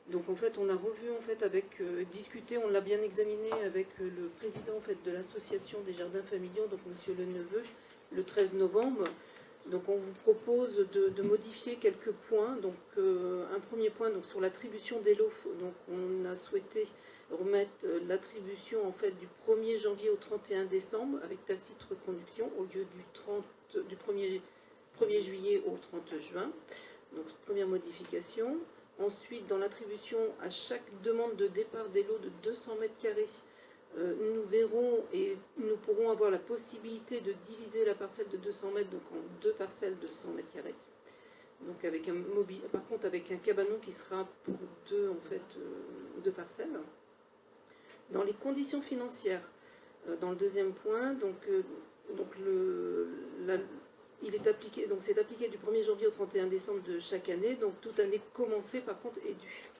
Donc en fait on a revu en fait avec discuté, on l'a bien examiné avec le président en fait de l'association des jardins familiaux, donc Monsieur Leneveu, le 13 novembre. Donc on vous propose de modifier quelques points. Donc un premier point donc sur l'attribution des lots. Donc on a souhaité remettre l'attribution en fait du 1er janvier au 31 décembre avec tacite reconduction au lieu du 1er juillet au 30 juin. Donc première modification. Ensuite, dans l'attribution à chaque demande de départ des lots de 200 mètres carrés, nous verrons et nous pourrons avoir la possibilité de diviser la parcelle de 200 mètres donc en 2 parcelles de 100 mètres carrés. Donc avec un mobile, par contre avec un cabanon qui sera pour 2 parcelles. Dans les conditions financières, dans le deuxième point, il est appliqué, donc c'est appliqué du 1er janvier au 31 décembre de chaque année, donc toute année commencée par contre est due,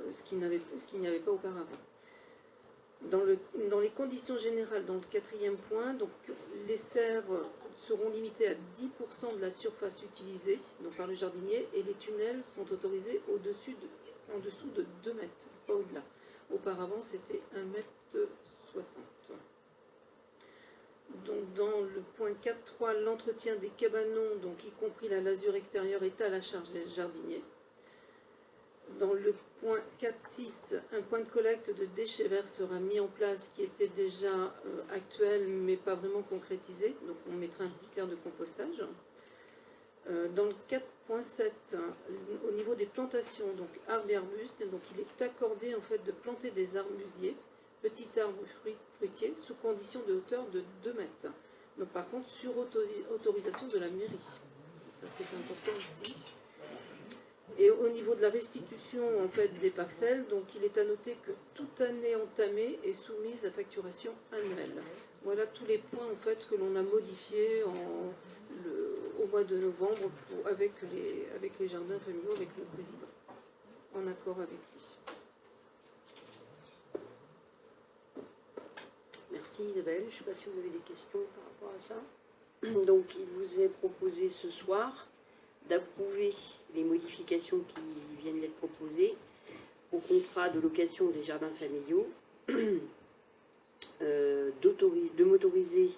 ce qu'il n'y avait pas auparavant. Dans les conditions générales, dans le quatrième point, donc les serres seront limitées à 10% de la surface utilisée donc par le jardinier et les tunnels sont autorisés en dessous de 2 mètres, pas au-delà. Auparavant, c'était 1,60 m. Donc, dans le point 4.3, l'entretien des cabanons, donc y compris la lasure extérieure, est à la charge des jardiniers. Dans le point 4.6, un point de collecte de déchets verts sera mis en place, qui était déjà actuel, mais pas vraiment concrétisé. Donc, on mettra un petit air de compostage. Dans le 4.7, au niveau des plantations, donc arbres et arbustes, donc il est accordé en fait de planter des arbusiers, petits arbres fruitiers, sous condition de hauteur de 2 mètres. Donc par contre, sur autorisation de la mairie. Ça c'est important aussi. Et au niveau de la restitution en fait des parcelles, donc il est à noter que toute année entamée est soumise à facturation annuelle. Voilà tous les points en fait que l'on a modifiés au mois de novembre avec les jardins familiaux, avec le président, en accord avec lui. Merci Isabelle. Je ne sais pas si vous avez des questions par rapport à ça. Donc il vous est proposé ce soir d'approuver les modifications qui viennent d'être proposées au contrat de location des jardins familiaux, de m'autoriser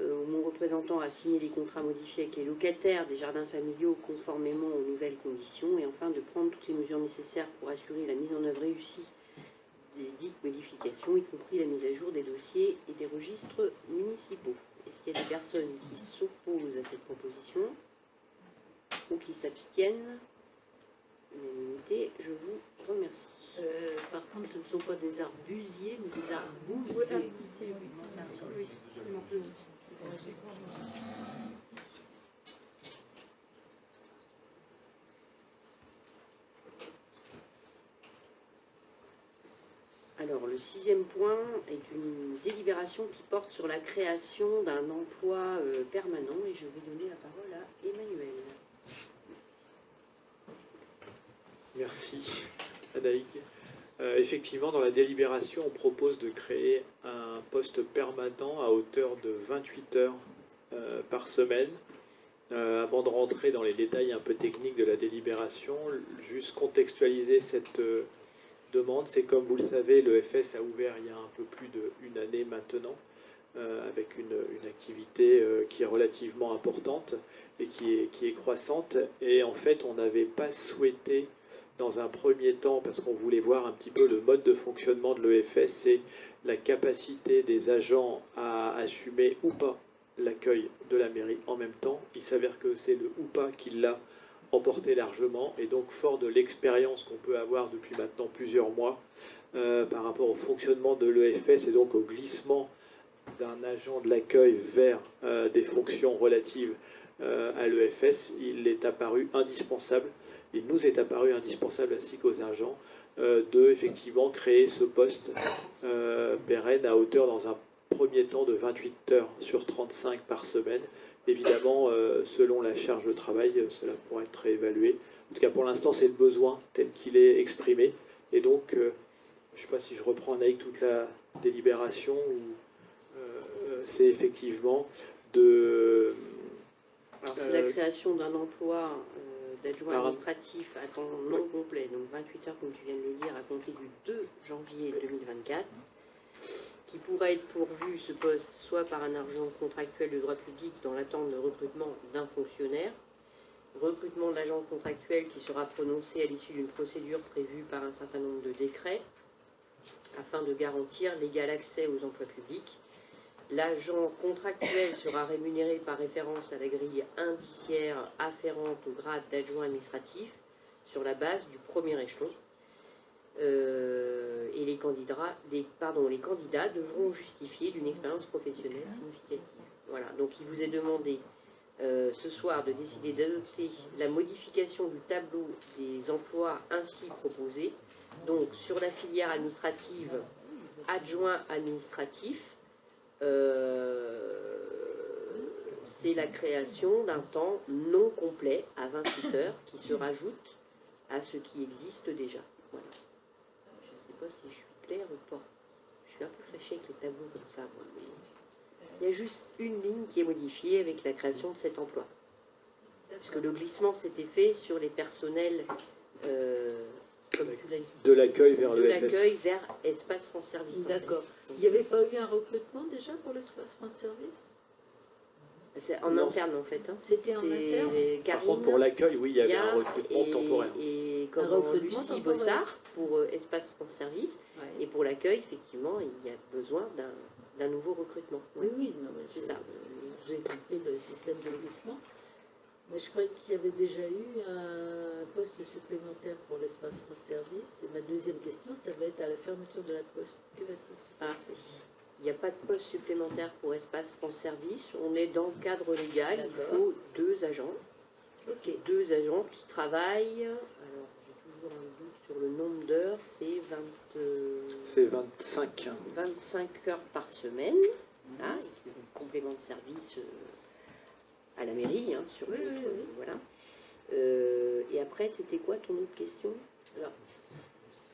mon représentant à signer les contrats modifiés avec les locataires des jardins familiaux conformément aux nouvelles conditions et enfin de prendre toutes les mesures nécessaires pour assurer la mise en œuvre réussie des dites modifications, y compris la mise à jour des dossiers et des registres municipaux. Est-ce qu'il y a des personnes qui s'opposent à cette proposition ou qui s'abstiennent? Unanimité, je vous remercie. Par contre, ce ne sont pas des arbusiers, mais des arbousiers. Oui, absolument. Alors, le 6e point est une délibération qui porte sur la création d'un emploi permanent et je vais donner la parole à Emmanuel. Merci, Adaïg. Effectivement, dans la délibération, on propose de créer un poste permanent à hauteur de 28 heures par semaine. Avant de rentrer dans les détails un peu techniques de la délibération, juste contextualiser cette demande. C'est comme vous le savez, l'EFS a ouvert il y a un peu plus d'une année maintenant, avec une activité qui est relativement importante et qui est croissante. Et en fait, on n'avait pas souhaité, dans un premier temps, parce qu'on voulait voir un petit peu le mode de fonctionnement de l'EFS et la capacité des agents à assumer ou pas l'accueil de la mairie en même temps. Il s'avère que c'est le ou pas qui l'a emporté largement, et donc fort de l'expérience qu'on peut avoir depuis maintenant plusieurs mois par rapport au fonctionnement de l'EFS et donc au glissement d'un agent de l'accueil vers des fonctions relatives à l'EFS, il est apparu indispensable, il nous est apparu indispensable ainsi qu'aux agents de effectivement créer ce poste pérenne à hauteur dans un premier temps de 28 heures sur 35 par semaine. Évidemment, selon la charge de travail, cela pourra être réévalué. En tout cas, pour l'instant, c'est le besoin tel qu'il est exprimé. Et donc, je ne sais pas si je reprends avec toute la délibération, ou c'est effectivement de... Alors, c'est la création d'un emploi d'adjoint par- administratif à temps non complet, donc 28 heures, comme tu viens de le dire, à compter du 2 janvier 2024, qui pourra être pourvu, ce poste, soit par un agent contractuel de droit public dans l'attente de recrutement d'un fonctionnaire, recrutement de l'agent contractuel qui sera prononcé à l'issue d'une procédure prévue par un certain nombre de décrets, afin de garantir l'égal accès aux emplois publics. L'agent contractuel sera rémunéré par référence à la grille indiciaire afférente au grade d'adjoint administratif sur la base du premier échelon. Et les candidats devront justifier d'une expérience professionnelle significative. Voilà, donc il vous est demandé ce soir de décider d'adopter la modification du tableau des emplois ainsi proposés. Donc sur la filière administrative, adjoint administratif, c'est la création d'un temps non complet à 28 heures qui se rajoute à ce qui existe déjà. Voilà. Je ne sais pas si je suis claire ou pas. Je suis un peu fâchée avec les tableaux comme ça, moi, mais il y a juste une ligne qui est modifiée avec la création de cet emploi. Puisque le glissement s'était fait sur les personnels comme tu l'as dit, de l'accueil vers de l'EFS. l'accueil vers Espace France Service. en fait. D'accord. Il n'y avait pas eu un recrutement déjà pour l'espace France Service? C'est en Non, interne en fait. Hein. C'était en C'est interne? Par Karine, contre, pour l'accueil, oui, il y avait un Yann recrutement temporaire. et Un recrutement Lucie temporaire. Bossard pour Espace France Service. Ouais. Et pour l'accueil, effectivement, il y a besoin d'un nouveau recrutement. Oui, oui, non, mais C'est ça. J'ai compris le système de glissement. Mais je croyais qu'il y avait déjà eu un poste supplémentaire pour l'espace France Service. Et ma deuxième question, ça va être à la fermeture de la poste. Que va-t-il se Ah, passer? il n'y a pas de poste supplémentaire pour Espace France Service. On est dans le cadre légal. Il D'accord. faut 2 agents. Ok. 2 agents qui travaillent. Alors, j'ai toujours un doute sur le nombre d'heures. C'est C'est 25. 25 heures par semaine. Là, complément de service à la mairie, hein, surtout. Oui, oui, oui. Voilà. Et après, c'était quoi ton autre question? Alors,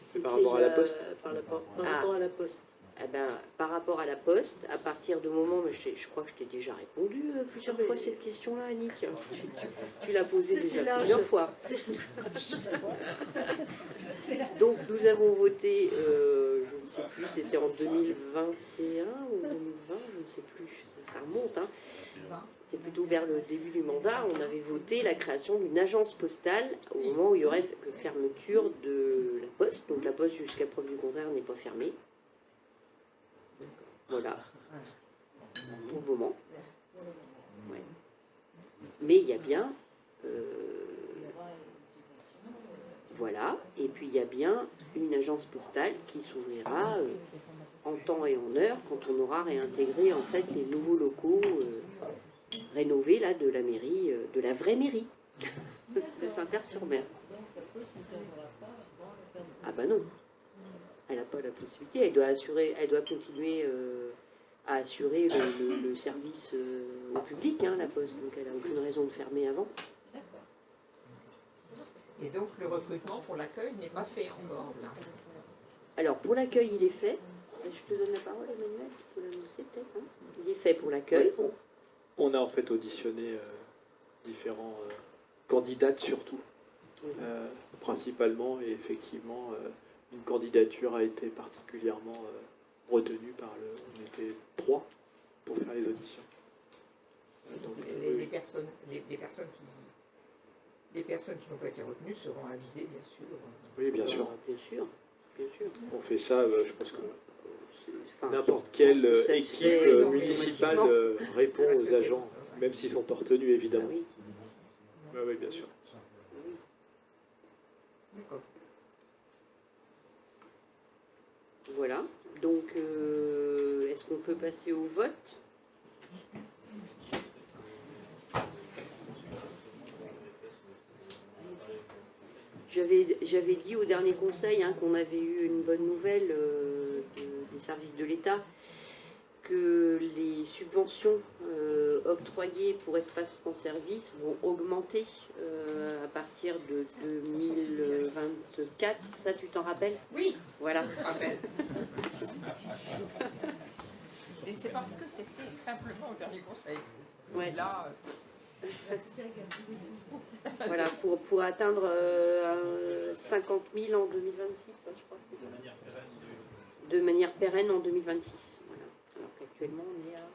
C'est par rapport à la poste. Par rapport Ah. à la poste. Eh ben, par rapport à la poste, à partir du moment, mais je crois que je t'ai déjà répondu plusieurs Mais- fois cette question-là, Annick. Tu l'as posée C'est déjà l'âge. plusieurs fois. Donc nous avons voté, je ne sais plus, c'était en 2021 ou 2020, je ne sais plus, ça remonte. Hein. C'était plutôt vers le début du mandat, on avait voté la création d'une agence postale au moment où il y aurait fermeture de la poste. Donc la poste, jusqu'à preuve du contraire, n'est pas fermée. Voilà. Pour le moment. Ouais. Mais il y a bien... Voilà, et puis il y a bien une agence postale qui s'ouvrira en temps et en heure quand on aura réintégré en fait les nouveaux locaux rénovés là de la mairie, de la vraie mairie de Saint-Père-sur-Mer. Ah bah non, elle n'a pas la possibilité, elle doit continuer à assurer le service au public, hein, la Poste, donc elle n'a aucune raison de fermer avant. Et donc le recrutement pour l'accueil n'est pas fait encore là. Alors pour l'accueil il est fait, je te donne la parole Emmanuel, il faut l'annoncer peut-être, hein. Il est fait pour l'accueil. On a en fait auditionné différents candidates surtout, principalement, et effectivement une candidature a été particulièrement retenue par on était 3 pour faire les auditions. Donc les personnes qui n'ont pas été retenues seront avisées bien sûr. Oui, bien sûr. Bien sûr, bien sûr. On fait ça, je pense que Enfin, n'importe quelle ça se équipe fait municipale répond aux agents, même s'ils sont pas retenus ah évidemment. oui. Oui, bien sûr. D'accord. Voilà, donc est-ce qu'on peut passer au vote ? J'avais dit au dernier conseil hein, qu'on avait eu une bonne nouvelle des services de l'État, que les subventions octroyées pour Espace France Service vont augmenter à partir de 2024. Ça, tu t'en rappelles ? Oui, Voilà. je me rappelle. Et c'est parce que c'était simplement au dernier conseil. Ouais. Là, Voilà, pour atteindre 50 000 en 2026, hein, je crois. De manière pérenne en 2026. Voilà. Alors qu'actuellement, on est à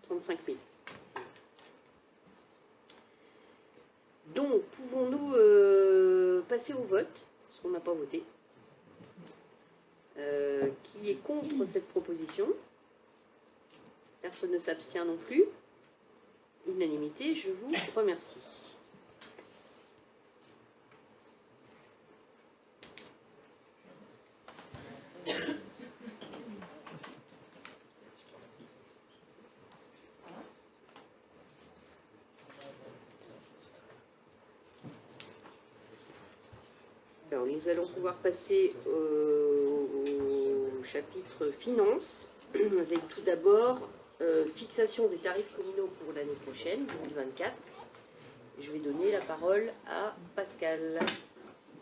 35 000. Donc, pouvons-nous passer au vote, parce qu'on n'a pas voté. Qui est contre cette proposition? Personne ne s'abstient non plus. Unanimité, je vous remercie. Alors, nous allons pouvoir passer au chapitre finances, avec tout d'abord fixation des tarifs communaux pour l'année prochaine, 2024. Je vais donner la parole à Pascal.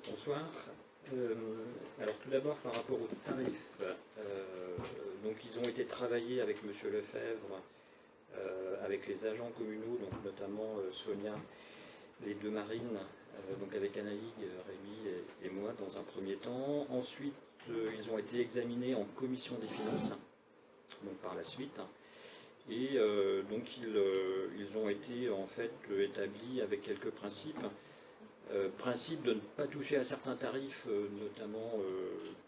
Bonsoir. Alors tout d'abord par rapport aux tarifs, donc ils ont été travaillés avec M. Lefebvre, avec les agents communaux, donc notamment Sonia, les deux marines, donc avec Anaïg, Rémi et moi dans un premier temps. Ensuite, ils ont été examinés en commission des finances, donc par la suite. Et donc ils ont été en fait établis avec quelques principes. Principe de ne pas toucher à certains tarifs, notamment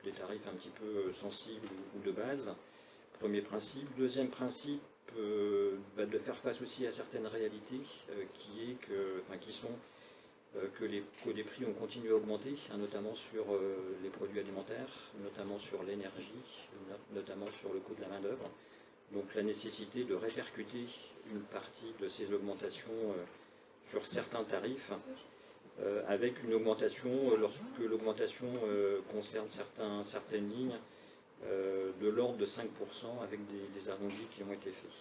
les tarifs un petit peu sensibles ou de base. Premier principe. Deuxième principe, de faire face aussi à certaines réalités qui sont que les prix ont continué à augmenter, hein, notamment sur les produits alimentaires, notamment sur l'énergie, notamment sur le coût de la main-d'œuvre. Donc la nécessité de répercuter une partie de ces augmentations sur certains tarifs, avec une augmentation, lorsque l'augmentation concerne certaines lignes, de l'ordre de 5% avec des arrondis qui ont été faits.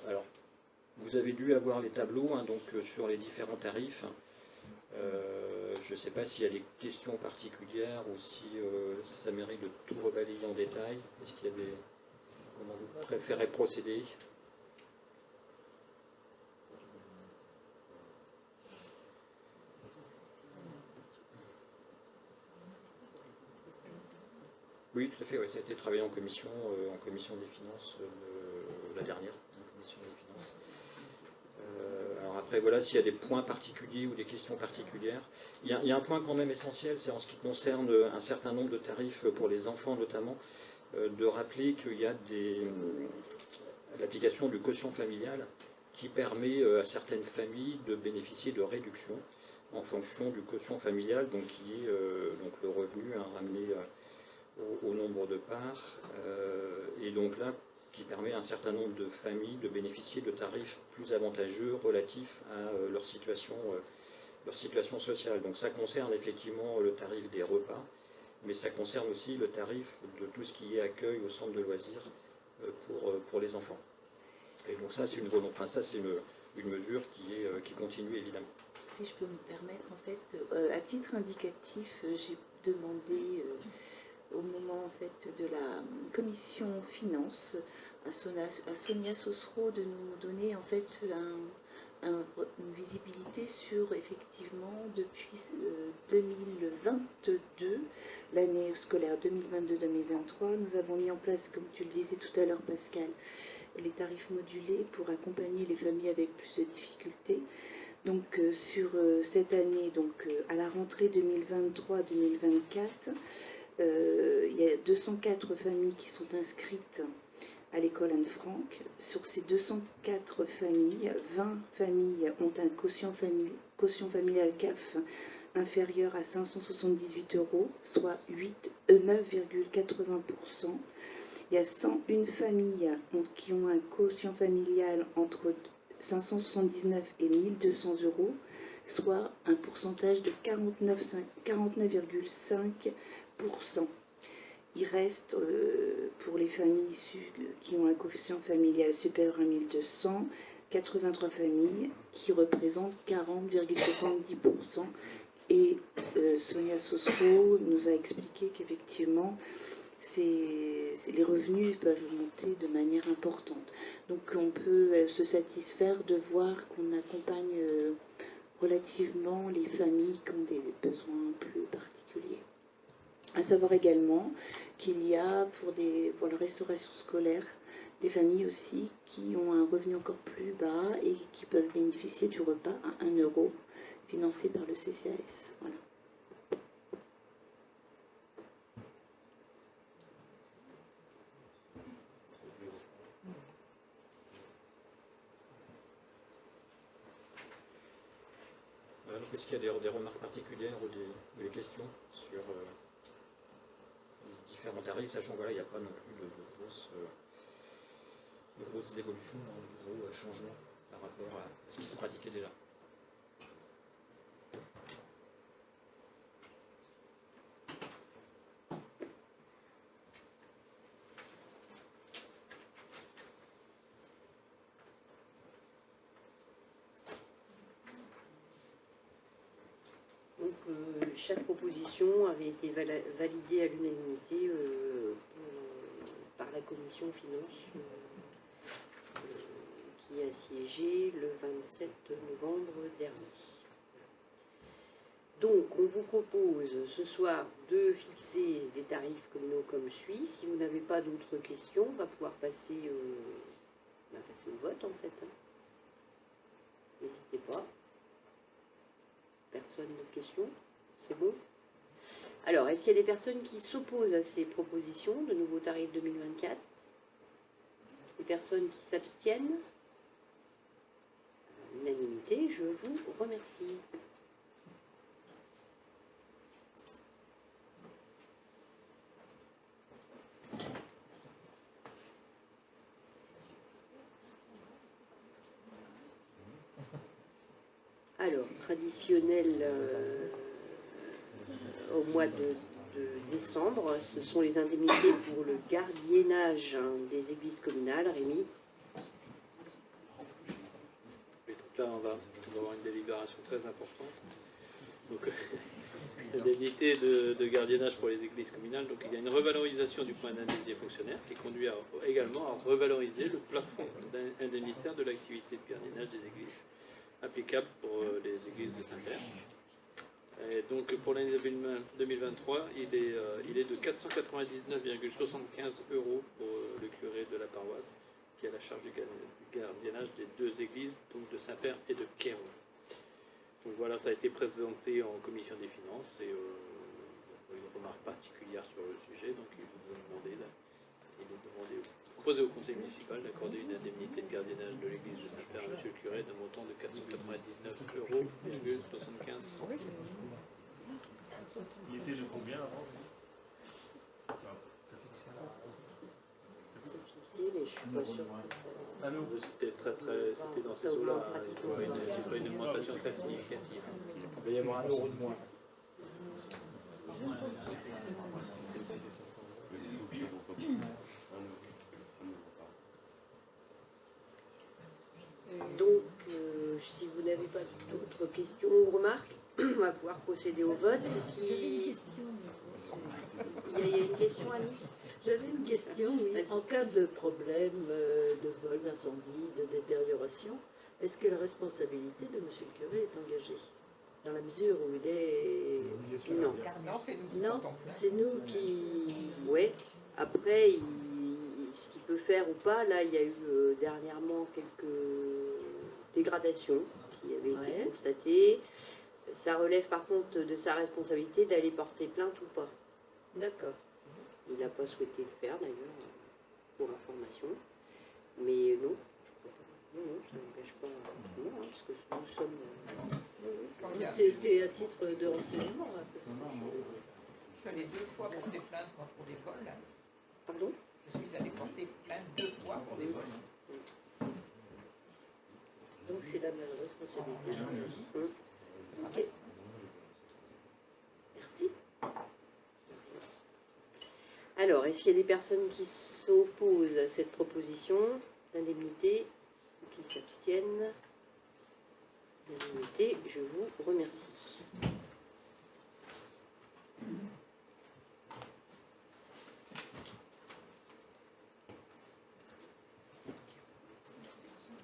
Alors, vous avez dû avoir les tableaux hein, donc, sur les différents tarifs. Je ne sais pas s'il y a des questions particulières ou si ça mérite de tout rebalayer en détail. Est-ce qu'il y a des... Comment vous préférez procéder ? Oui, tout à fait, ouais, ça a été travaillé en commission des finances, la dernière, en commission des finances. Alors après, voilà, s'il y a des points particuliers ou des questions particulières. Il y a un point quand même essentiel, c'est en ce qui concerne un certain nombre de tarifs pour les enfants notamment, de rappeler qu'il y a l'application du quotient familial qui permet à certaines familles de bénéficier de réductions. en fonction du quotient familial, donc qui est donc le revenu ramené au nombre de parts, et donc là qui permet à un certain nombre de familles de bénéficier de tarifs plus avantageux relatifs à leur situation sociale. Donc ça concerne effectivement le tarif des repas, mais ça concerne aussi le tarif de tout ce qui est accueil au centre de loisirs pour les enfants. Et donc ça, c'est une mesure qui continue évidemment. Si je peux me permettre, en fait, à titre indicatif, j'ai demandé au moment en fait de la commission finance à Sonia Sosro de nous donner en fait une visibilité sur effectivement depuis 2022, l'année scolaire 2022-2023, nous avons mis en place, comme tu le disais tout à l'heure Pascal, les tarifs modulés pour accompagner les familles avec plus de difficultés. Donc sur cette année, donc à la rentrée 2023-2024, il y a 204 familles qui sont inscrites à l'école Anne-Franck. Sur ces 204 familles, 20 familles ont un quotient familial CAF inférieur à 578 €, soit 9,80%. Il y a 101 familles qui ont un quotient familial entre 579 et 1200 €, soit un pourcentage de 49,5%. Il reste, pour les familles qui ont un coefficient familial supérieur à 1200, 83 familles qui représentent 40,70%. Et Sonia Sosro nous a expliqué qu'effectivement, les revenus peuvent monter de manière importante. Donc on peut se satisfaire de voir qu'on accompagne relativement les familles qui ont des besoins plus particuliers. À savoir également qu'il y a pour la restauration scolaire des familles aussi qui ont un revenu encore plus bas et qui peuvent bénéficier du repas à 1 € financé par le CCAS. Voilà. Est-ce qu'il y a des remarques particulières ou des questions sur les différents tarifs, sachant qu'il n'y a pas non plus de grosses évolutions, de gros changements par rapport à ce qui se pratiquait déjà. Chaque proposition avait été validée à l'unanimité par la commission finance qui a siégé le 27 novembre dernier. Donc, on vous propose ce soir de fixer les tarifs communaux comme suit. Si vous n'avez pas d'autres questions, on va pouvoir passer au vote en fait. N'hésitez pas. Personne de questions? C'est bon? Alors, est-ce qu'il y a des personnes qui s'opposent à ces propositions de nouveaux tarifs 2024? Des personnes qui s'abstiennent? Unanimité, je vous remercie. Alors, traditionnel au mois de décembre, ce sont les indemnités pour le gardiennage des églises communales. Rémi? Et donc là, on va avoir une délibération très importante. Donc, l'indemnité de gardiennage pour les églises communales. Donc, il y a une revalorisation du point d'indemnité fonctionnaire qui conduit également à revaloriser le plafond indemnitaire de l'activité de gardiennage des églises applicable pour les églises de Saint-Père. Et donc pour l'année 2023, il est de 499,75 € pour le curé de la paroisse qui a la charge du gardiennage des deux églises, donc de Saint-Père et de Quéron. Donc voilà, ça a été présenté en commission des finances et une remarque particulière sur le sujet, donc il est demandé au proposer au conseil municipal d'accorder une indemnité de gardiennage de l'église de Saint-Père à monsieur le curé d'un montant de 499,75 €. Il était de combien avant? Mais je suis pas sûre que ça... C'était dans ces eaux-là. C'est pas une augmentation très significative. Il va y avoir 1 € de moins. Donc, si vous n'avez pas d'autres questions ou remarques, on va pouvoir procéder au vote. Il y a une question, Annie? J'avais une question, oui. En cas de problème de vol, d'incendie, de détérioration, est-ce que la responsabilité de monsieur le curé est engagée? Dans la mesure où il est... Non. Non, c'est nous qui Non, comptons. c'est nous qui... Oui. Après, ce qu'il peut faire ou pas, là, il y a eu dernièrement quelques dégradations qui avaient été constatées. Ça relève par contre de sa responsabilité d'aller porter plainte ou pas. D'accord. Il n'a pas souhaité le faire d'ailleurs, pour information. Mais non, non, ça n'engage pas. Non, hein, parce que nous sommes. C'était à titre de renseignement. Hein, parce que Je suis allée 2 fois porter plainte moi, pour des vols. Hein. Pardon? Je suis allée porter plainte 2 fois pour des vols. Donc c'est la même responsabilité. Ok. Merci. Alors, est-ce qu'il y a des personnes qui s'opposent à cette proposition d'indemnité ou qui s'abstiennent? L'unanimité, je vous remercie.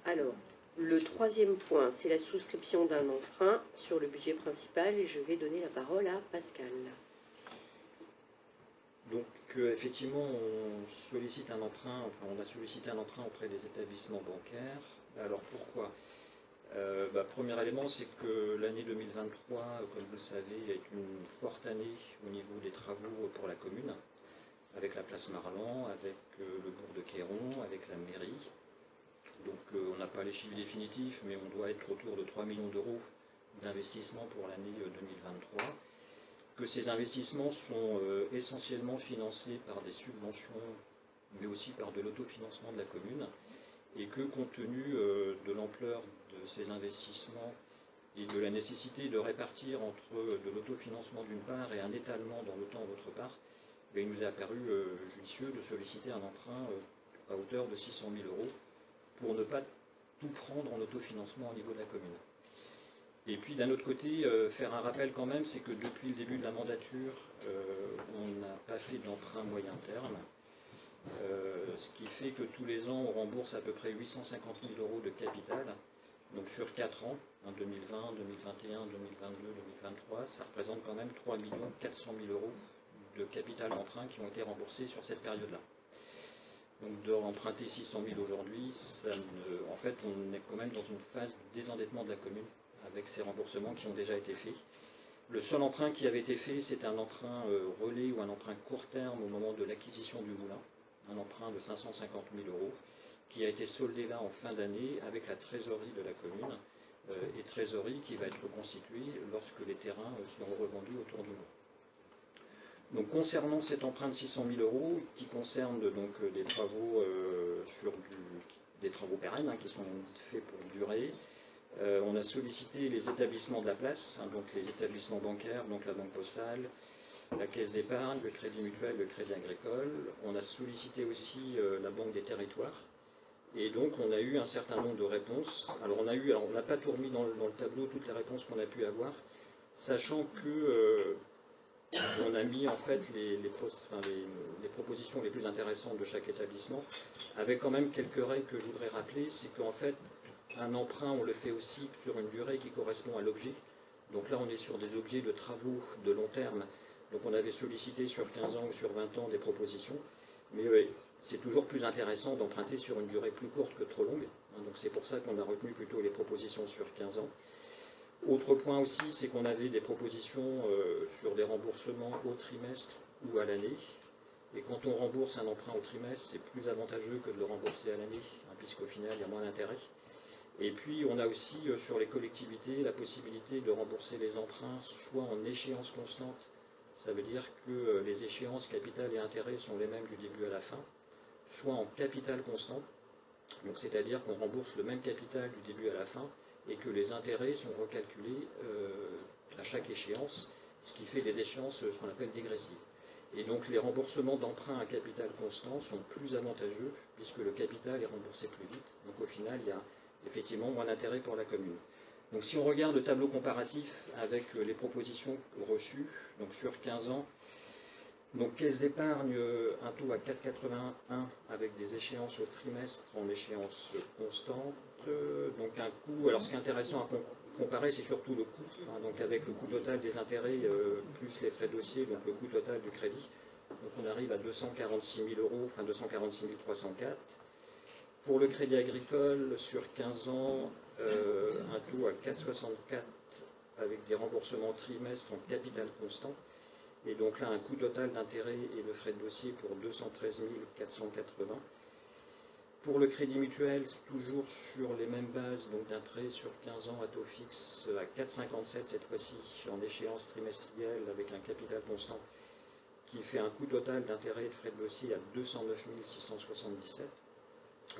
Alors, le troisième point, c'est la souscription d'un emprunt sur le budget principal et je vais donner la parole à Pascal. Donc effectivement, on sollicite un emprunt, enfin on a sollicité un emprunt auprès des établissements bancaires. Alors pourquoi? Premier élément, c'est que l'année 2023, comme vous le savez, est une forte année au niveau des travaux pour la commune, avec la place Marlan, avec le bourg de Quéron, avec la mairie. Donc on n'a pas les chiffres définitifs, mais on doit être autour de 3 millions d'euros d'investissement pour l'année 2023. Que ces investissements sont essentiellement financés par des subventions, mais aussi par de l'autofinancement de la commune, et que compte tenu de l'ampleur de ces investissements et de la nécessité de répartir entre de l'autofinancement d'une part et un étalement dans le temps d'autre part, il nous est apparu judicieux de solliciter un emprunt à hauteur de 600 000 € pour ne pas tout prendre en autofinancement au niveau de la commune. Et puis d'un autre côté, faire un rappel quand même, c'est que depuis le début de la mandature, on n'a pas fait d'emprunt moyen terme, ce qui fait que tous les ans, on rembourse à peu près 850 000 € de capital, donc sur 4 ans, 2020, 2021, 2022, 2023, ça représente quand même 3 400 000 € de capital emprunt qui ont été remboursés sur cette période-là. Donc de emprunter 600 000 aujourd'hui, en fait, on est quand même dans une phase de désendettement de la commune, avec ces remboursements qui ont déjà été faits. Le seul emprunt qui avait été fait, c'est un emprunt relais ou un emprunt court terme au moment de l'acquisition du moulin, un emprunt de 550 000 €, qui a été soldé là en fin d'année avec la trésorerie de la commune, et trésorerie qui va être reconstituée lorsque les terrains seront revendus autour du moulin. Donc concernant cet emprunt de 600 000 € qui concerne donc des travaux des travaux pérennes qui sont faits pour durer, on a sollicité les établissements de la place, donc les établissements bancaires, donc la banque postale, la caisse d'épargne, le crédit mutuel, le crédit agricole. On a sollicité aussi la banque des territoires. Et donc on a eu un certain nombre de réponses. Alors on n'a pas tout remis dans le tableau toutes les réponses qu'on a pu avoir, sachant que on a mis en fait les propositions les plus intéressantes de chaque établissement, avec quand même quelques règles que je voudrais rappeler. C'est qu'en fait, un emprunt, on le fait aussi sur une durée qui correspond à l'objet. Donc là, on est sur des objets de travaux de long terme. Donc on avait sollicité sur 15 ans ou sur 20 ans des propositions. Mais c'est toujours plus intéressant d'emprunter sur une durée plus courte que trop longue. Donc c'est pour ça qu'on a retenu plutôt les propositions sur 15 ans. Autre point aussi, c'est qu'on avait des propositions sur des remboursements au trimestre ou à l'année. Et quand on rembourse un emprunt au trimestre, c'est plus avantageux que de le rembourser à l'année, hein, puisqu'au final, il y a moins d'intérêt. Et puis, on a aussi sur les collectivités la possibilité de rembourser les emprunts soit en échéance constante, ça veut dire que les échéances capital et intérêt sont les mêmes du début à la fin, soit en capital constant, donc c'est-à-dire qu'on rembourse le même capital du début à la fin et que les intérêts sont recalculés à chaque échéance, ce qui fait des échéances ce qu'on appelle dégressives. Et donc les remboursements d'emprunts à capital constant sont plus avantageux puisque le capital est remboursé plus vite. Donc au final, il y a effectivement moins d'intérêt pour la commune. Donc si on regarde le tableau comparatif avec les propositions reçues, donc sur 15 ans, donc caisse d'épargne, un taux à 4,81 avec des échéances au trimestre en échéance constante. Donc un coût, alors ce qui est intéressant à comparer, c'est surtout le coût, hein, donc avec le coût total des intérêts plus les frais de dossier, donc le coût total du crédit. Donc on arrive à 246 000 euros, enfin 246 304. Pour le crédit agricole, sur 15 ans, un taux à 4,64 avec des remboursements trimestres en capital constant. Et donc là, un coût total d'intérêt et de frais de dossier pour 213 480. Pour le crédit mutuel, toujours sur les mêmes bases, donc d'un prêt sur 15 ans à taux fixe à 4,57 cette fois-ci, en échéance trimestrielle avec un capital constant, qui fait un coût total d'intérêt et de frais de dossier à 209 677.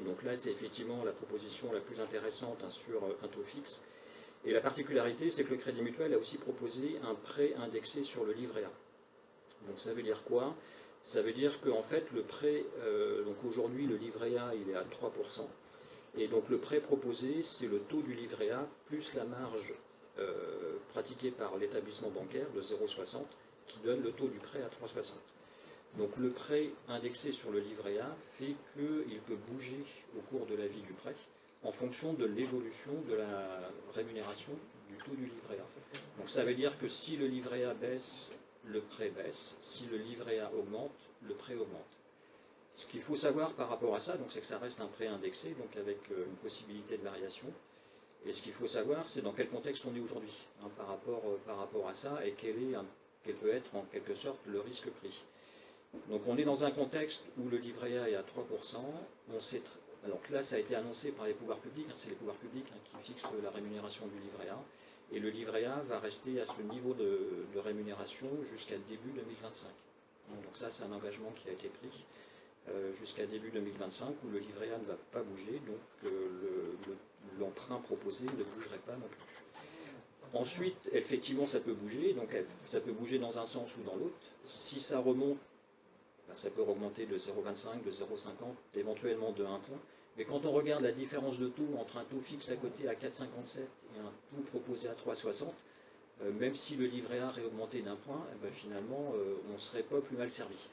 Donc là, c'est effectivement la proposition la plus intéressante hein, sur un taux fixe. Et la particularité, c'est que le Crédit Mutuel a aussi proposé un prêt indexé sur le livret A. Donc ça veut dire quoi? Ça veut dire qu'en fait, le prêt, donc aujourd'hui, le livret A, il est à 3%. Et donc le prêt proposé, c'est le taux du livret A plus la marge pratiquée par l'établissement bancaire de 0,60 qui donne le taux du prêt à 3,60. Donc le prêt indexé sur le livret A fait qu'il peut bouger au cours de la vie du prêt en fonction de l'évolution de la rémunération du taux du livret A. Donc ça veut dire que si le livret A baisse, le prêt baisse. Si le livret A augmente, le prêt augmente. Ce qu'il faut savoir par rapport à ça, c'est que ça reste un prêt indexé, donc avec une possibilité de variation. Et ce qu'il faut savoir, c'est dans quel contexte on est aujourd'hui hein, par rapport à ça et quel peut être en quelque sorte le risque pris. Donc on est dans un contexte où le livret A est à 3%. Alors là, ça a été annoncé par les pouvoirs publics, hein, c'est les pouvoirs publics hein, qui fixent la rémunération du livret A. Et le livret A va rester à ce niveau de rémunération jusqu'à début 2025. Donc ça, c'est un engagement qui a été pris jusqu'à début 2025 où le livret A ne va pas bouger, donc l'emprunt proposé ne bougerait pas non plus. Ensuite, effectivement, ça peut bouger, donc ça peut bouger dans un sens ou dans l'autre. Si ça remonte, ça peut augmenter de 0,25, de 0,50, éventuellement de 1 point. Mais quand on regarde la différence de taux entre un taux fixe à côté à 4,57 et un taux proposé à 3,60, même si le livret A réaugmenté d'un point, finalement, on ne serait pas plus mal servi.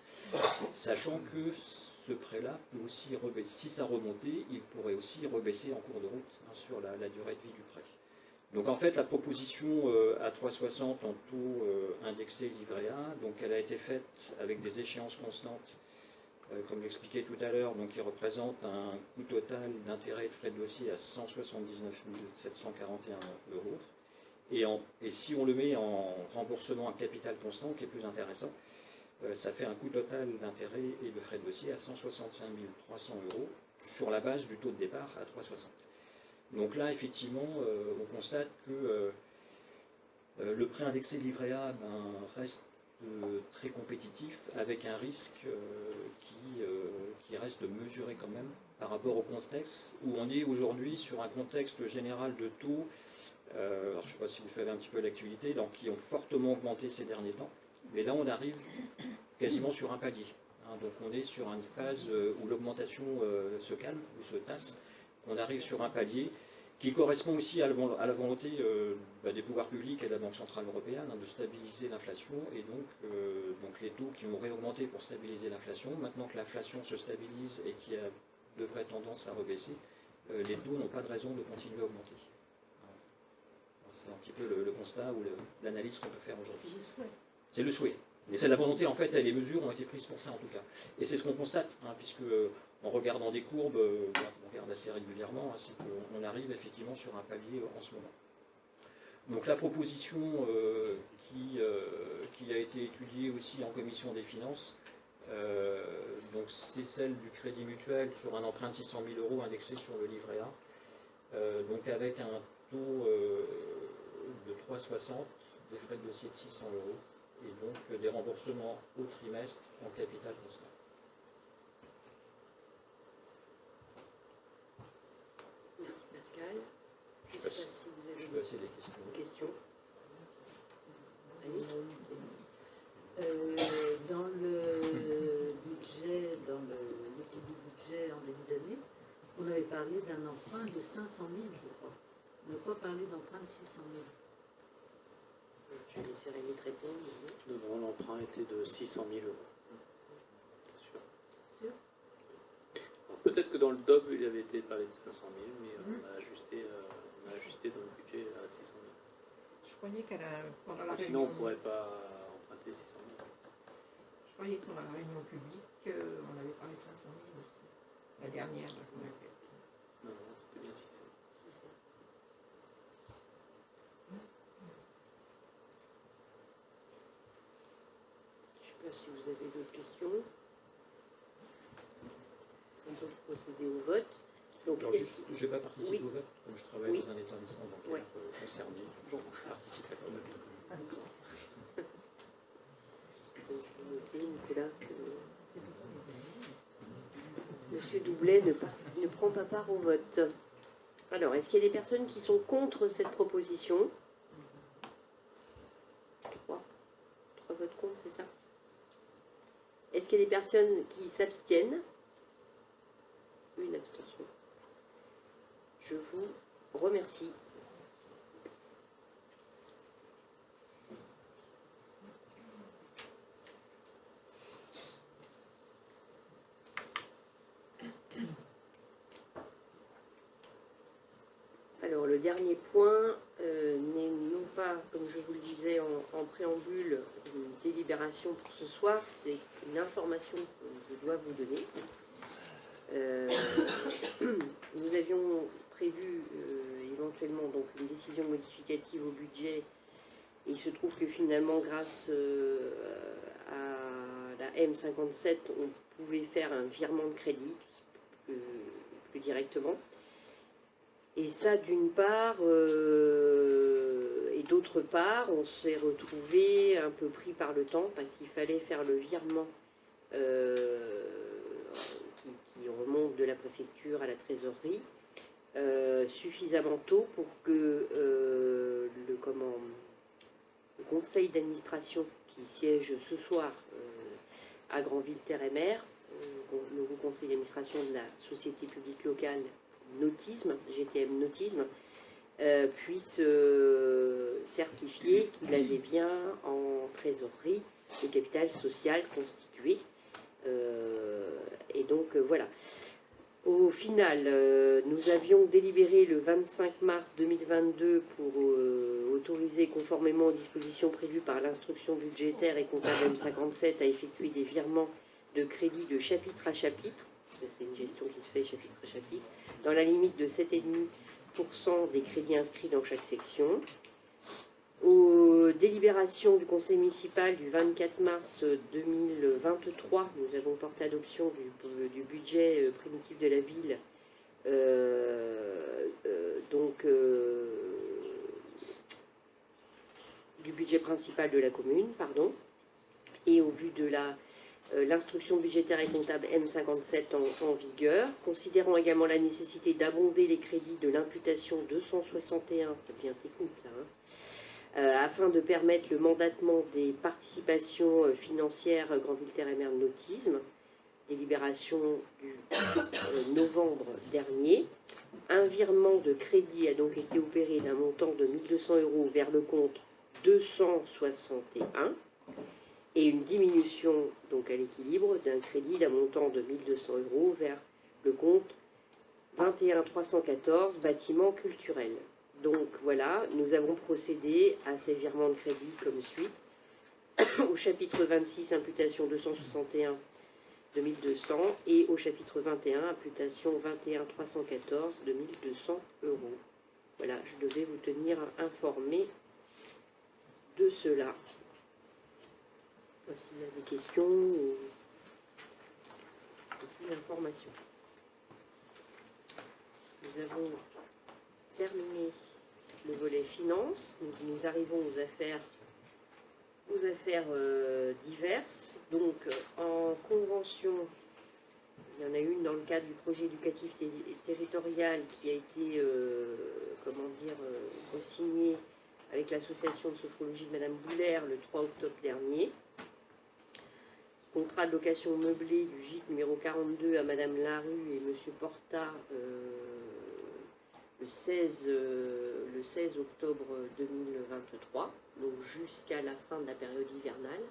Sachant que ce prêt-là peut aussi rebaisser. Si ça remontait, il pourrait aussi rebaisser en cours de route hein, sur la durée de vie du prêt. Donc en fait, la proposition à 3,60 en taux indexé livret A, donc elle a été faite avec des échéances constantes, comme j'expliquais tout à l'heure, donc qui représente un coût total d'intérêt et de frais de dossier à 179 741 euros. Et si on le met en remboursement à capital constant, qui est plus intéressant, ça fait un coût total d'intérêt et de frais de dossier à 165 300 euros sur la base du taux de départ à 3,60. Donc là, effectivement, on constate que le prêt indexé livret A reste très compétitif avec un risque qui reste mesuré quand même par rapport au contexte où on est aujourd'hui sur un contexte général de taux, alors je ne sais pas si vous suivez un petit peu l'actualité, donc qui ont fortement augmenté ces derniers temps, mais là on arrive quasiment sur un palier. Hein, donc on est sur une phase où l'augmentation se calme, ou se tasse. On arrive sur un palier qui correspond aussi à la volonté des pouvoirs publics et de la Banque Centrale Européenne hein, de stabiliser l'inflation et donc les taux qui ont réaugmenté pour stabiliser l'inflation. Maintenant que l'inflation se stabilise et qui a de vraies tendances à rebaisser, les taux n'ont pas de raison de continuer à augmenter. C'est un petit peu le constat ou l'analyse qu'on peut faire aujourd'hui. C'est le souhait. Mais c'est la volonté, en fait, les mesures ont été prises pour ça en tout cas. Et c'est ce qu'on constate, hein, puisque en regardant des courbes, on regarde assez régulièrement, hein, c'est qu'on arrive effectivement sur un palier en ce moment. Donc la proposition qui a été étudiée aussi en commission des finances, Donc c'est celle du Crédit Mutuel sur un emprunt de 600 000 € indexé sur le livret A. Donc avec un taux de 3,60, des frais de dossier de 600 € et donc des remboursements au trimestre en capital constant. Merci Pascal. Je ne sais pas si vous Je avez peux passer des questions. des questions. Dans le budget, dans l'étude du budget en début d'année, on avait parlé d'un emprunt de 500 000, je crois. On n'a pas parlé d'emprunt de 600 000. Je vais laisser Rémi te répondre. Non, l'emprunt était de 600 000 €. C'est sûr. Sûr. Alors, peut-être que dans le DOB, il avait été parlé de 500 000, mais on a ajusté dans le budget à 600 000. Je croyais pendant la Sinon, on réunion, ne pourrait pas emprunter 600 000. je croyais que pendant la réunion publique, on avait parlé de 500 000 aussi. La dernière, là, qu'on a faite. Non, c'était bien 600. Je ne sais pas si vous avez d'autres questions. On peut procéder au vote. Donc, Alors, juste, je n'ai pas participé Oui. au vote, comme je travaille Oui. dans un établissement bancaire Ouais. concerné, je participe à la vote. Donc, Nicolas, que Monsieur Doublet ne prend pas part au vote. Alors, est-ce qu'il y a des personnes qui sont contre cette proposition? 3 votes contre, c'est ça? Est-ce qu'il y a des personnes qui s'abstiennent? Une abstention. Je vous remercie. Alors, le dernier point n'est non pas, comme je vous le disais en préambule, une délibération pour ce soir, c'est une information que je dois vous donner. Nous avions prévu éventuellement donc une décision modificative au budget. Il se trouve que finalement, grâce à la M57, on pouvait faire un virement de crédit plus directement. Et ça, d'une part, et d'autre part, on s'est retrouvé un peu pris par le temps parce qu'il fallait faire le virement qui remonte de la préfecture à la trésorerie suffisamment tôt pour que le conseil d'administration qui siège ce soir à Granville-Terre-et-Mer, le nouveau conseil d'administration de la société publique locale Nautisme, GTM Nautisme, puisse certifier qu'il avait bien en trésorerie le capital social constitué. Et donc voilà. Au final, nous avions délibéré le 25 mars 2022 pour autoriser, conformément aux dispositions prévues par l'instruction budgétaire et comptable M57, à effectuer des virements de crédit de chapitre à chapitre. C'est une gestion qui se fait chapitre à chapitre, dans la limite de 7,5% des crédits inscrits dans chaque section. Aux délibérations du conseil municipal du 24 mars 2023, nous avons porté adoption du budget primitif de la ville, du budget principal de la commune, pardon, et au vu de l'instruction budgétaire et comptable M57 en vigueur, considérant également la nécessité d'abonder les crédits de l'imputation 261, c'est bien technique là, afin de permettre le mandatement des participations financières Granville-Terre-et-Mer Nautisme, délibération du novembre dernier. Un virement de crédit a donc été opéré d'un montant de 1 200 € vers le compte 261 et une diminution donc à l'équilibre d'un crédit d'un montant de 1 200 € vers le compte 21 314 bâtiments culturels. Donc voilà, nous avons procédé à ces virements de crédit comme suit. Au chapitre 26, imputation 261 de 1200 et au chapitre 21, imputation 21 314 de 1200 €. Voilà, je devais vous tenir informé de cela. Je ne sais pas s'il y a des questions. informations. Nous avons terminé le volet finance. Nous arrivons aux affaires diverses. Donc, en convention, il y en a une dans le cadre du projet éducatif territorial qui a été, re-signé avec l'association de sophrologie de Madame Boulaire le 3 octobre dernier. Contrat de location meublée du gîte numéro 42 à Madame Larue et Monsieur Porta le 16 octobre 2023, donc jusqu'à la fin de la période hivernale.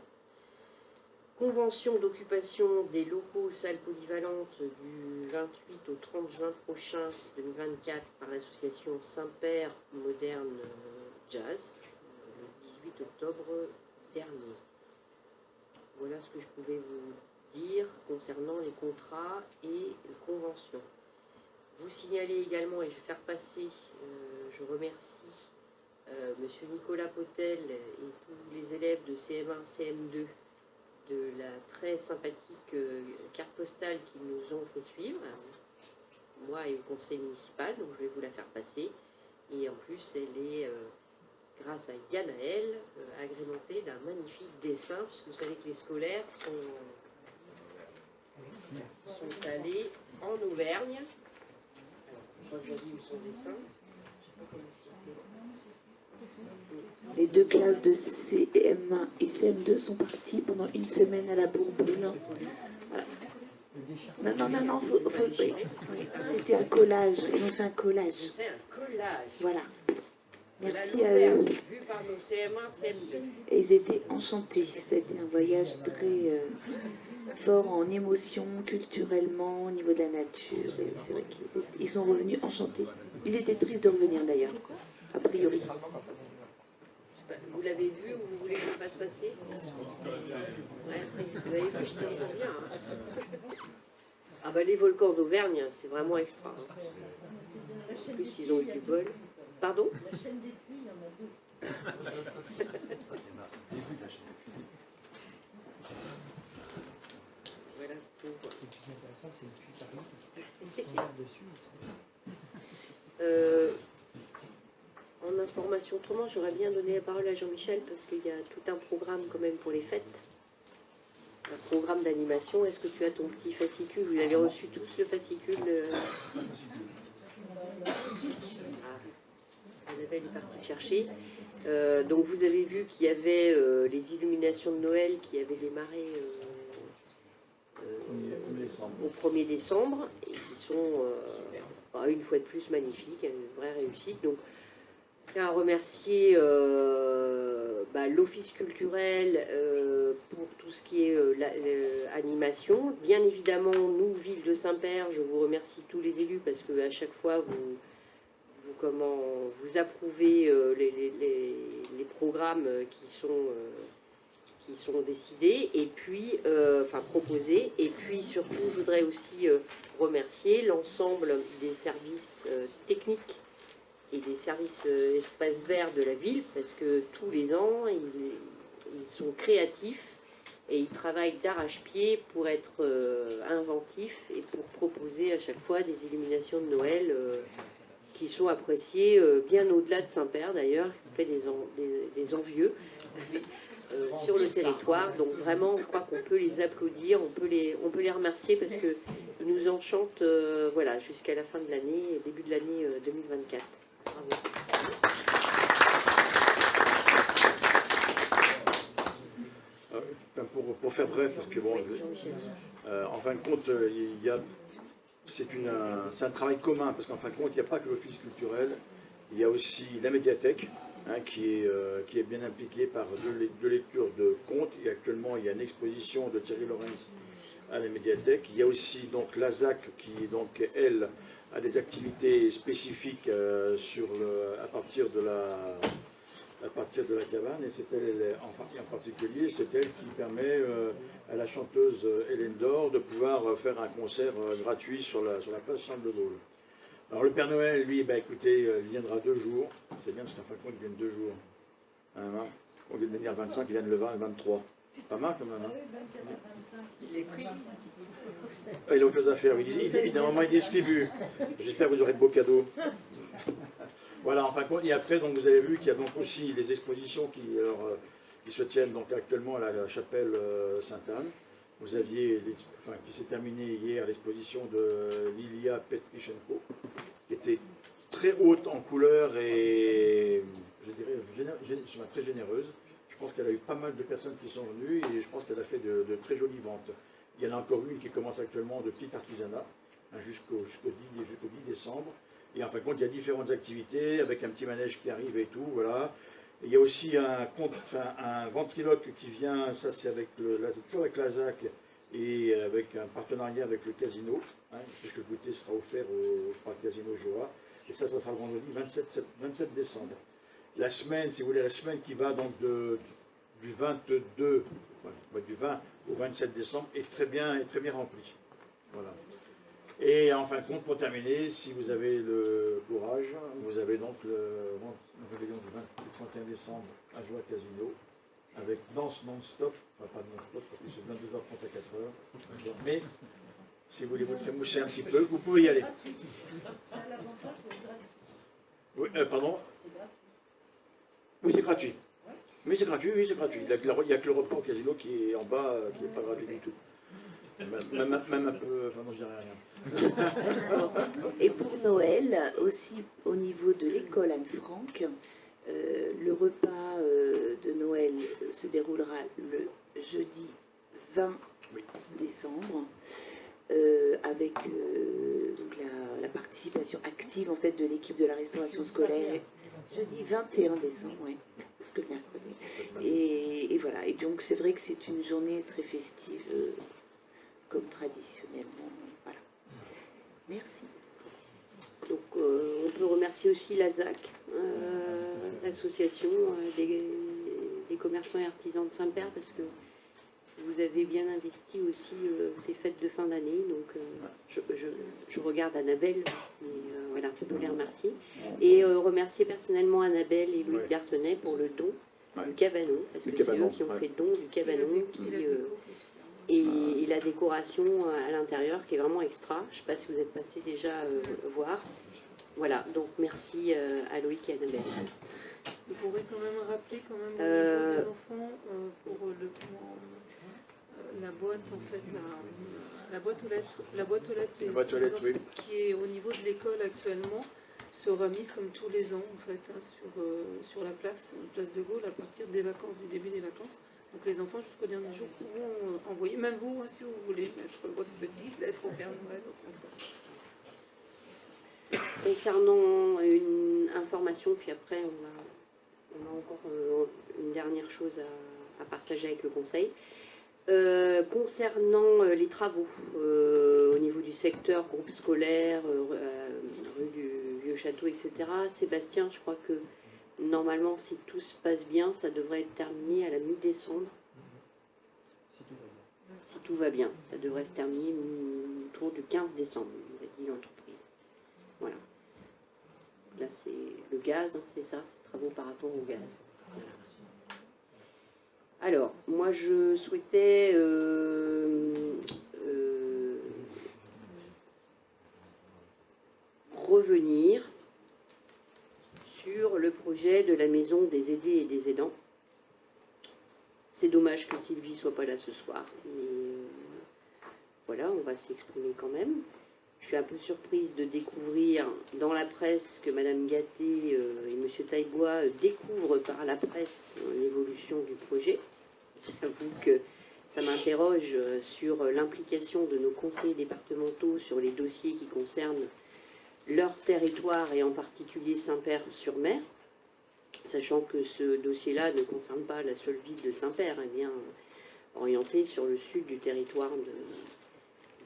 Convention d'occupation des locaux salles polyvalentes du 28 au 30 juin prochain 2024 par l'association Saint-Père Moderne Jazz, le 18 octobre dernier. Voilà ce que je pouvais vous dire concernant les contrats et les conventions. Vous signalez également, et je vais faire passer, je remercie Monsieur Nicolas Potel et tous les élèves de CM1, CM2 de la très sympathique carte postale qu'ils nous ont fait suivre, moi et le conseil municipal, donc je vais vous la faire passer. Et en plus, elle est, grâce à Yanaël, agrémentée d'un magnifique dessin, puisque vous savez que les scolaires sont allés en Auvergne. Alors, je crois que j'ai dit où son dessin. Je sais pas comment Les deux classes de CM1 et CM2 sont parties pendant une semaine à la Bourboule. Voilà. Non, oui. C'était un collage. Ils ont fait un collage. On fait un collage. Voilà. Merci à eux. eux. Vu par nos CM1, CM2. Et ils étaient enchantés. C'était un voyage très fort en émotion, culturellement, au niveau de la nature. Et c'est vrai qu'ils sont revenus enchantés. Ils étaient tristes de revenir d'ailleurs, a priori. Vous l'avez vu ou vous voulez que je le fasse passer? Ouais, vous avez vu, je tiens ça bien. Hein. Ah bah les volcans d'Auvergne, c'est vraiment extra. Hein. En plus, ils ont eu du bol. Pardon? La chaîne des puits, il y en a deux. Voilà pour... c'est le puits Paris, parce que dessus, ils sont... En information autrement, j'aurais bien donné la parole à Jean-Michel parce qu'il y a tout un programme quand même pour les fêtes. Un programme d'animation. Est-ce que tu as ton petit fascicule? Vous avez reçu tous le fascicule Annabelle est partie chercher. Donc vous avez vu qu'il y avait les illuminations de Noël qui avaient démarré au 1er décembre et qui sont une fois de plus magnifiques, une vraie réussite. Donc je tiens à remercier l'Office culturel pour tout ce qui est animation. Bien évidemment, nous, Ville de Saint-Père, je vous remercie tous les élus parce qu'à chaque fois, vous approuvez les programmes qui sont décidés et puis proposés. Et puis surtout, je voudrais aussi remercier l'ensemble des services techniques et des services espaces verts de la ville, parce que tous les ans, ils sont créatifs et ils travaillent d'arrache-pied pour être inventifs et pour proposer à chaque fois des illuminations de Noël qui sont appréciées bien au-delà de Saint-Père d'ailleurs, qui fait des envieux sur le territoire. Donc vraiment, je crois qu'on peut les applaudir, on peut les remercier parce qu'ils nous enchantent jusqu'à la fin de l'année, début de l'année 2024. Pour faire bref, parce que bon, en fin de compte, c'est un travail commun, parce qu'en fin de compte, il n'y a pas que l'office culturel, il y a aussi la médiathèque, qui est bien impliquée par deux lectures de contes, et actuellement il y a une exposition de Thierry Lorenz à la médiathèque. Il y a aussi donc l'ASAC qui, donc, elle, a des activités spécifiques à partir de la cabane, et c'est elle, en particulier, c'est elle qui permet à la chanteuse Hélène Dor de pouvoir faire un concert gratuit sur la place Charles de Gaulle. Alors le Père Noël, lui, écoutez, il viendra 2 jours, c'est bien parce qu'en fin de compte, il vient 2 jours. Au lieu de venir le 25, il vient le 20 et le 23. Pas mal quand même. Ah Hein. oui, 24 à 25. Il est pris. Ah, il a autre chose à faire. Évidemment, il distribue. J'espère que vous aurez de beaux cadeaux. Voilà, enfin, et après, donc, vous avez vu qu'il y a donc aussi les expositions qui se tiennent donc, actuellement à la chapelle Sainte-Anne. Vous aviez, qui s'est terminée hier, l'exposition de Lilia Petrichenko, qui était très haute en couleur et, je dirais, très généreuse. Je pense qu'elle a eu pas mal de personnes qui sont venues et je pense qu'elle a fait de très jolies ventes. Il y en a encore une qui commence actuellement de petit artisanat jusqu'au 10 décembre. Et en fin de compte, il y a différentes activités avec un petit manège qui arrive et tout. Voilà. Et il y a aussi un ventriloque qui vient, ça c'est toujours avec la ZAC et avec un partenariat avec le casino, puisque le goûter sera offert par le casino Joa. Et ça sera le vendredi 27 décembre. La semaine, si vous voulez, la semaine qui va donc du 22, du 20 au 27 décembre est très bien remplie. Voilà. Et en fin de compte, pour terminer, si vous avez le courage, vous avez donc le réveillon du 31 décembre à Joie Casino, avec danse non-stop, enfin pas non-stop, parce que c'est 22h30 à 4h. Mais si vous voulez vous trémousser un petit peu, vous pouvez y aller. Ça a l'avantage d'être gratuit. Oui, pardon? C'est gratuit. Oui, c'est gratuit. Oui, c'est gratuit, oui, c'est gratuit. Il n'y a que le repas au casino qui est en bas, qui n'est pas gratuit du tout. Même un peu, enfin non, je dirais rien. Et pour Noël, aussi au niveau de l'école Anne-Franck, le repas de Noël se déroulera le jeudi 20 décembre, avec donc la participation active en fait de l'équipe de la restauration scolaire. Jeudi 21 décembre, oui, parce que le mercredi. Et voilà, et donc c'est vrai que c'est une journée très festive, comme traditionnellement. Voilà. Merci. Donc on peut remercier aussi la ZAC, l'association des commerçants et artisans de Saint-Père, parce que vous avez bien investi aussi ces fêtes de fin d'année. Donc je regarde Annabelle, mais voilà, on les remercier. Et remercier personnellement Annabelle et Louis Dartenay pour le don du cabanon, parce que c'est eux qui ont fait le don du cabanon et la décoration à l'intérieur qui est vraiment extra. Je ne sais pas si vous êtes passé déjà voir. Voilà, donc merci à Loïc et à Annabelle. Vous pourrez quand même rappeler quand même au niveau des enfants pour la boîte en fait, la boîte aux lettres oui. qui est au niveau de l'école actuellement sera mise comme tous les ans en fait sur la place de Gaulle à partir des vacances, du début des vacances. Donc les enfants jusqu'au dernier jour pourront envoyer, même vous si vous voulez mettre votre petite lettre au Père Noël. Concernant une information, puis après on a encore une dernière chose à partager avec le Conseil. Concernant les travaux au niveau du secteur groupe scolaire, rue du Vieux-Château, etc., Sébastien, je crois que normalement, si tout se passe bien, ça devrait être terminé à la mi-décembre. Si tout va bien, ça devrait se terminer autour du 15 décembre, nous a dit l'entreprise. Voilà. Là, c'est le gaz, hein, c'est ça, c'est travaux par rapport au gaz. Voilà. Alors, moi, je souhaitais revenir sur le projet de la maison des aidés et des aidants. C'est dommage que Sylvie ne soit pas là ce soir, mais voilà, on va s'exprimer quand même. Je suis un peu surprise de découvrir dans la presse que Madame Gatté et Monsieur Taillebois découvrent par la presse l'évolution du projet. J'avoue que ça m'interroge sur l'implication de nos conseillers départementaux sur les dossiers qui concernent leur territoire et en particulier Saint-Père-sur-Mer, sachant que ce dossier-là ne concerne pas la seule ville de Saint-Père, est bien orienté sur le sud du territoire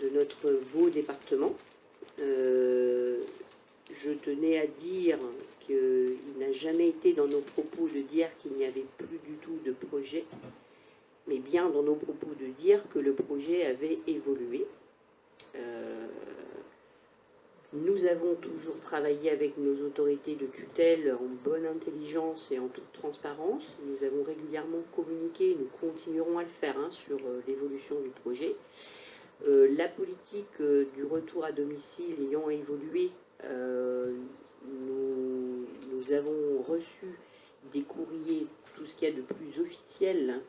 de notre beau département. Je tenais à dire qu'il n'a jamais été dans nos propos de dire qu'il n'y avait plus du tout de projet, mais bien dans nos propos de dire que le projet avait évolué. Nous avons toujours travaillé avec nos autorités de tutelle en bonne intelligence et en toute transparence. Nous avons régulièrement communiqué, nous continuerons à le faire sur l'évolution du projet. La politique du retour à domicile ayant évolué, nous avons reçu des courriers, tout ce qu'il y a de plus officiel,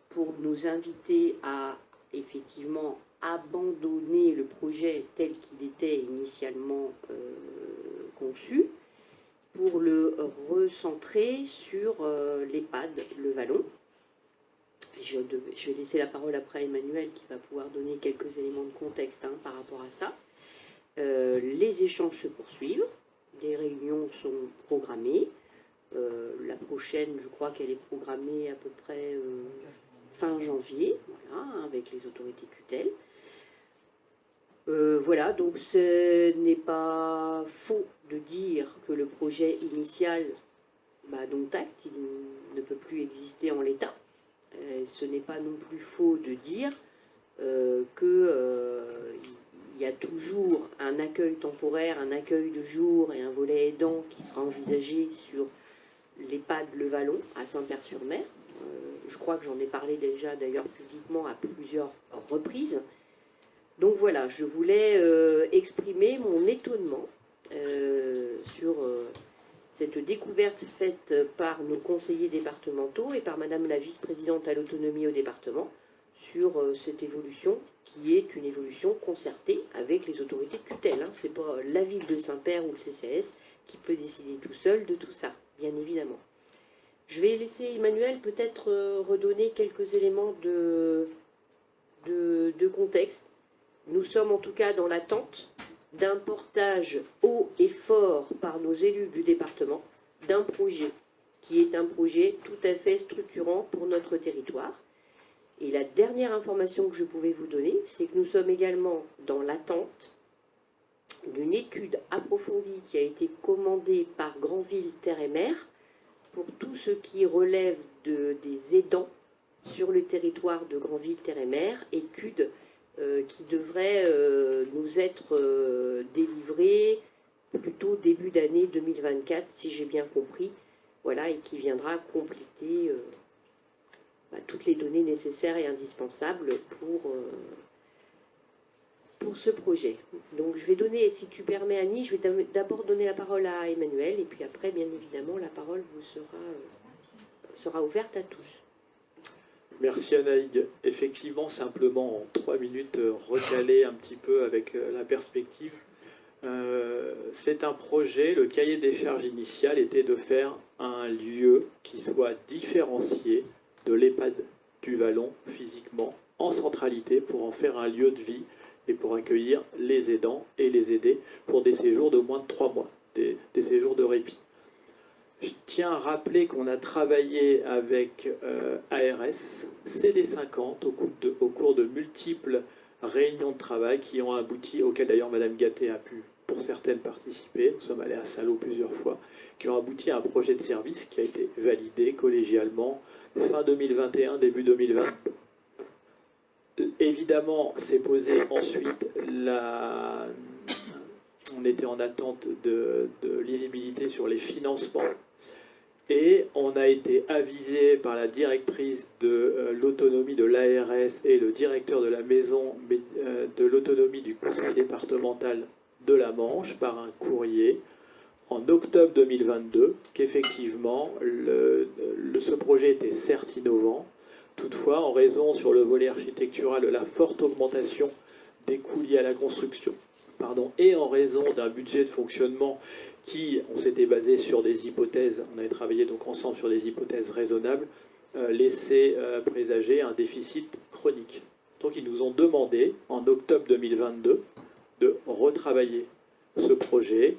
pour nous inviter à effectivement abandonner le projet tel qu'il était initialement conçu pour le recentrer sur l'EHPAD Le Vallon. Je vais laisser la parole après à Emmanuel qui va pouvoir donner quelques éléments de contexte par rapport à ça. Les échanges se poursuivent, les réunions sont programmées. La prochaine, je crois qu'elle est programmée à peu près fin janvier, voilà, avec les autorités de tutelle. Voilà, donc ce n'est pas faux de dire que le projet initial, dont acte, il ne peut plus exister en l'état. Ce n'est pas non plus faux de dire qu'il y a toujours un accueil temporaire, un accueil de jour et un volet aidant qui sera envisagé sur l'EHPAD Le Vallon à Saint-Père-sur-Mer. Je crois que j'en ai parlé déjà d'ailleurs publiquement à plusieurs reprises. Donc voilà, je voulais exprimer mon étonnement sur cette découverte faite par nos conseillers départementaux et par Madame la vice-présidente à l'autonomie au département sur cette évolution qui est une évolution concertée avec les autorités de tutelle. Ce n'est pas la ville de Saint-Père ou le CCAS qui peut décider tout seul de tout ça, bien évidemment. Je vais laisser Emmanuel peut-être redonner quelques éléments de contexte. Nous sommes en tout cas dans l'attente d'un portage haut et fort par nos élus du département d'un projet qui est un projet tout à fait structurant pour notre territoire. Et la dernière information que je pouvais vous donner, c'est que nous sommes également dans l'attente d'une étude approfondie qui a été commandée par Granville Terre et Mer pour tout ce qui relève des aidants sur le territoire de Granville Terre et Mer, étude qui devrait nous être délivrée plutôt début d'année 2024, si j'ai bien compris, voilà, et qui viendra compléter toutes les données nécessaires et indispensables pour ce projet. Donc je vais donner, si tu permets Annie, je vais d'abord donner la parole à Emmanuel, et puis après, bien évidemment, la parole vous sera ouverte à tous. Merci Anaïg. Effectivement, simplement en 3 minutes, recaler un petit peu avec la perspective. C'est un projet, le cahier des charges initial était de faire un lieu qui soit différencié de l'EHPAD du Vallon physiquement, en centralité, pour en faire un lieu de vie et pour accueillir les aidants et les aider pour des séjours de moins de 3 mois, des séjours de répit. Je tiens à rappeler qu'on a travaillé avec ARS, CD50 au cours de multiples réunions de travail qui ont abouti, auxquelles d'ailleurs Madame Gatté a pu pour certaines participer, nous sommes allés à Salot plusieurs fois, qui ont abouti à un projet de service qui a été validé collégialement fin 2021, début 2022. Évidemment, s'est posé ensuite on était en attente de lisibilité sur les financements et on a été avisé par la directrice de l'autonomie de l'ARS et le directeur de la maison de l'autonomie du conseil départemental de la Manche par un courrier en octobre 2022 qu'effectivement ce projet était certes innovant. Toutefois, en raison sur le volet architectural de la forte augmentation des coûts liés à la construction, et en raison d'un budget de fonctionnement qui, on s'était basé sur des hypothèses, on avait travaillé donc ensemble sur des hypothèses raisonnables, laissait présager un déficit chronique. Donc ils nous ont demandé, en octobre 2022, de retravailler ce projet,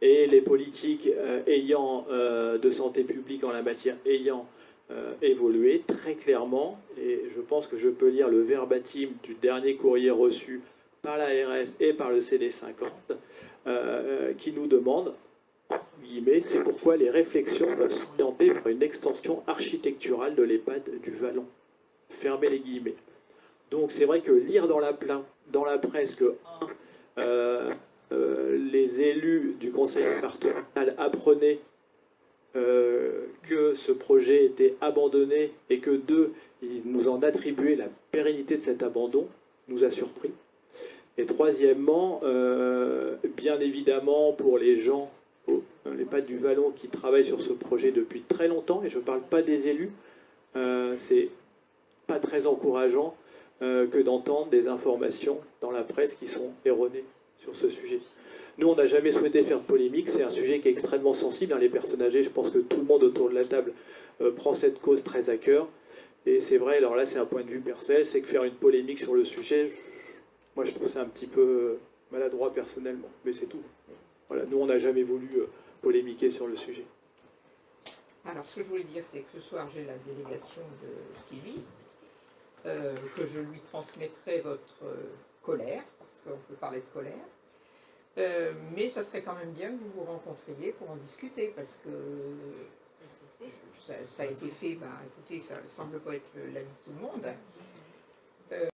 et les politiques de santé publique en la matière ayant évolué très clairement, et je pense que je peux lire le verbatim du dernier courrier reçu par l'ARS et par le CD50, qui nous demande, entre guillemets, c'est pourquoi les réflexions doivent s'orienter vers une extension architecturale de l'EHPAD du Vallon. Fermez les guillemets. Donc c'est vrai que lire dans la presse que les élus du conseil départemental apprenaient que ce projet était abandonné et que ils nous en attribuaient la pérennité de cet abandon, nous a surpris. Et troisièmement, bien évidemment, pour les gens, les Pattes du Vallon qui travaillent sur ce projet depuis très longtemps, et je ne parle pas des élus, c'est pas très encourageant que d'entendre des informations dans la presse qui sont erronées sur ce sujet. Nous, on n'a jamais souhaité faire de polémique, c'est un sujet qui est extrêmement sensible. Les personnes âgées, je pense que tout le monde autour de la table prend cette cause très à cœur. Et c'est vrai, alors là, c'est un point de vue personnel, c'est que faire une polémique sur le sujet, moi, je trouve ça un petit peu maladroit personnellement, mais c'est tout. Voilà, nous, on n'a jamais voulu polémiquer sur le sujet. Alors, ce que je voulais dire, c'est que ce soir, j'ai la délégation de Sylvie, que je lui transmettrai votre colère, parce qu'on peut parler de colère. Mais ça serait quand même bien que vous vous rencontriez pour en discuter, parce que ça a été fait, écoutez, ça ne semble pas être l'avis de tout le monde.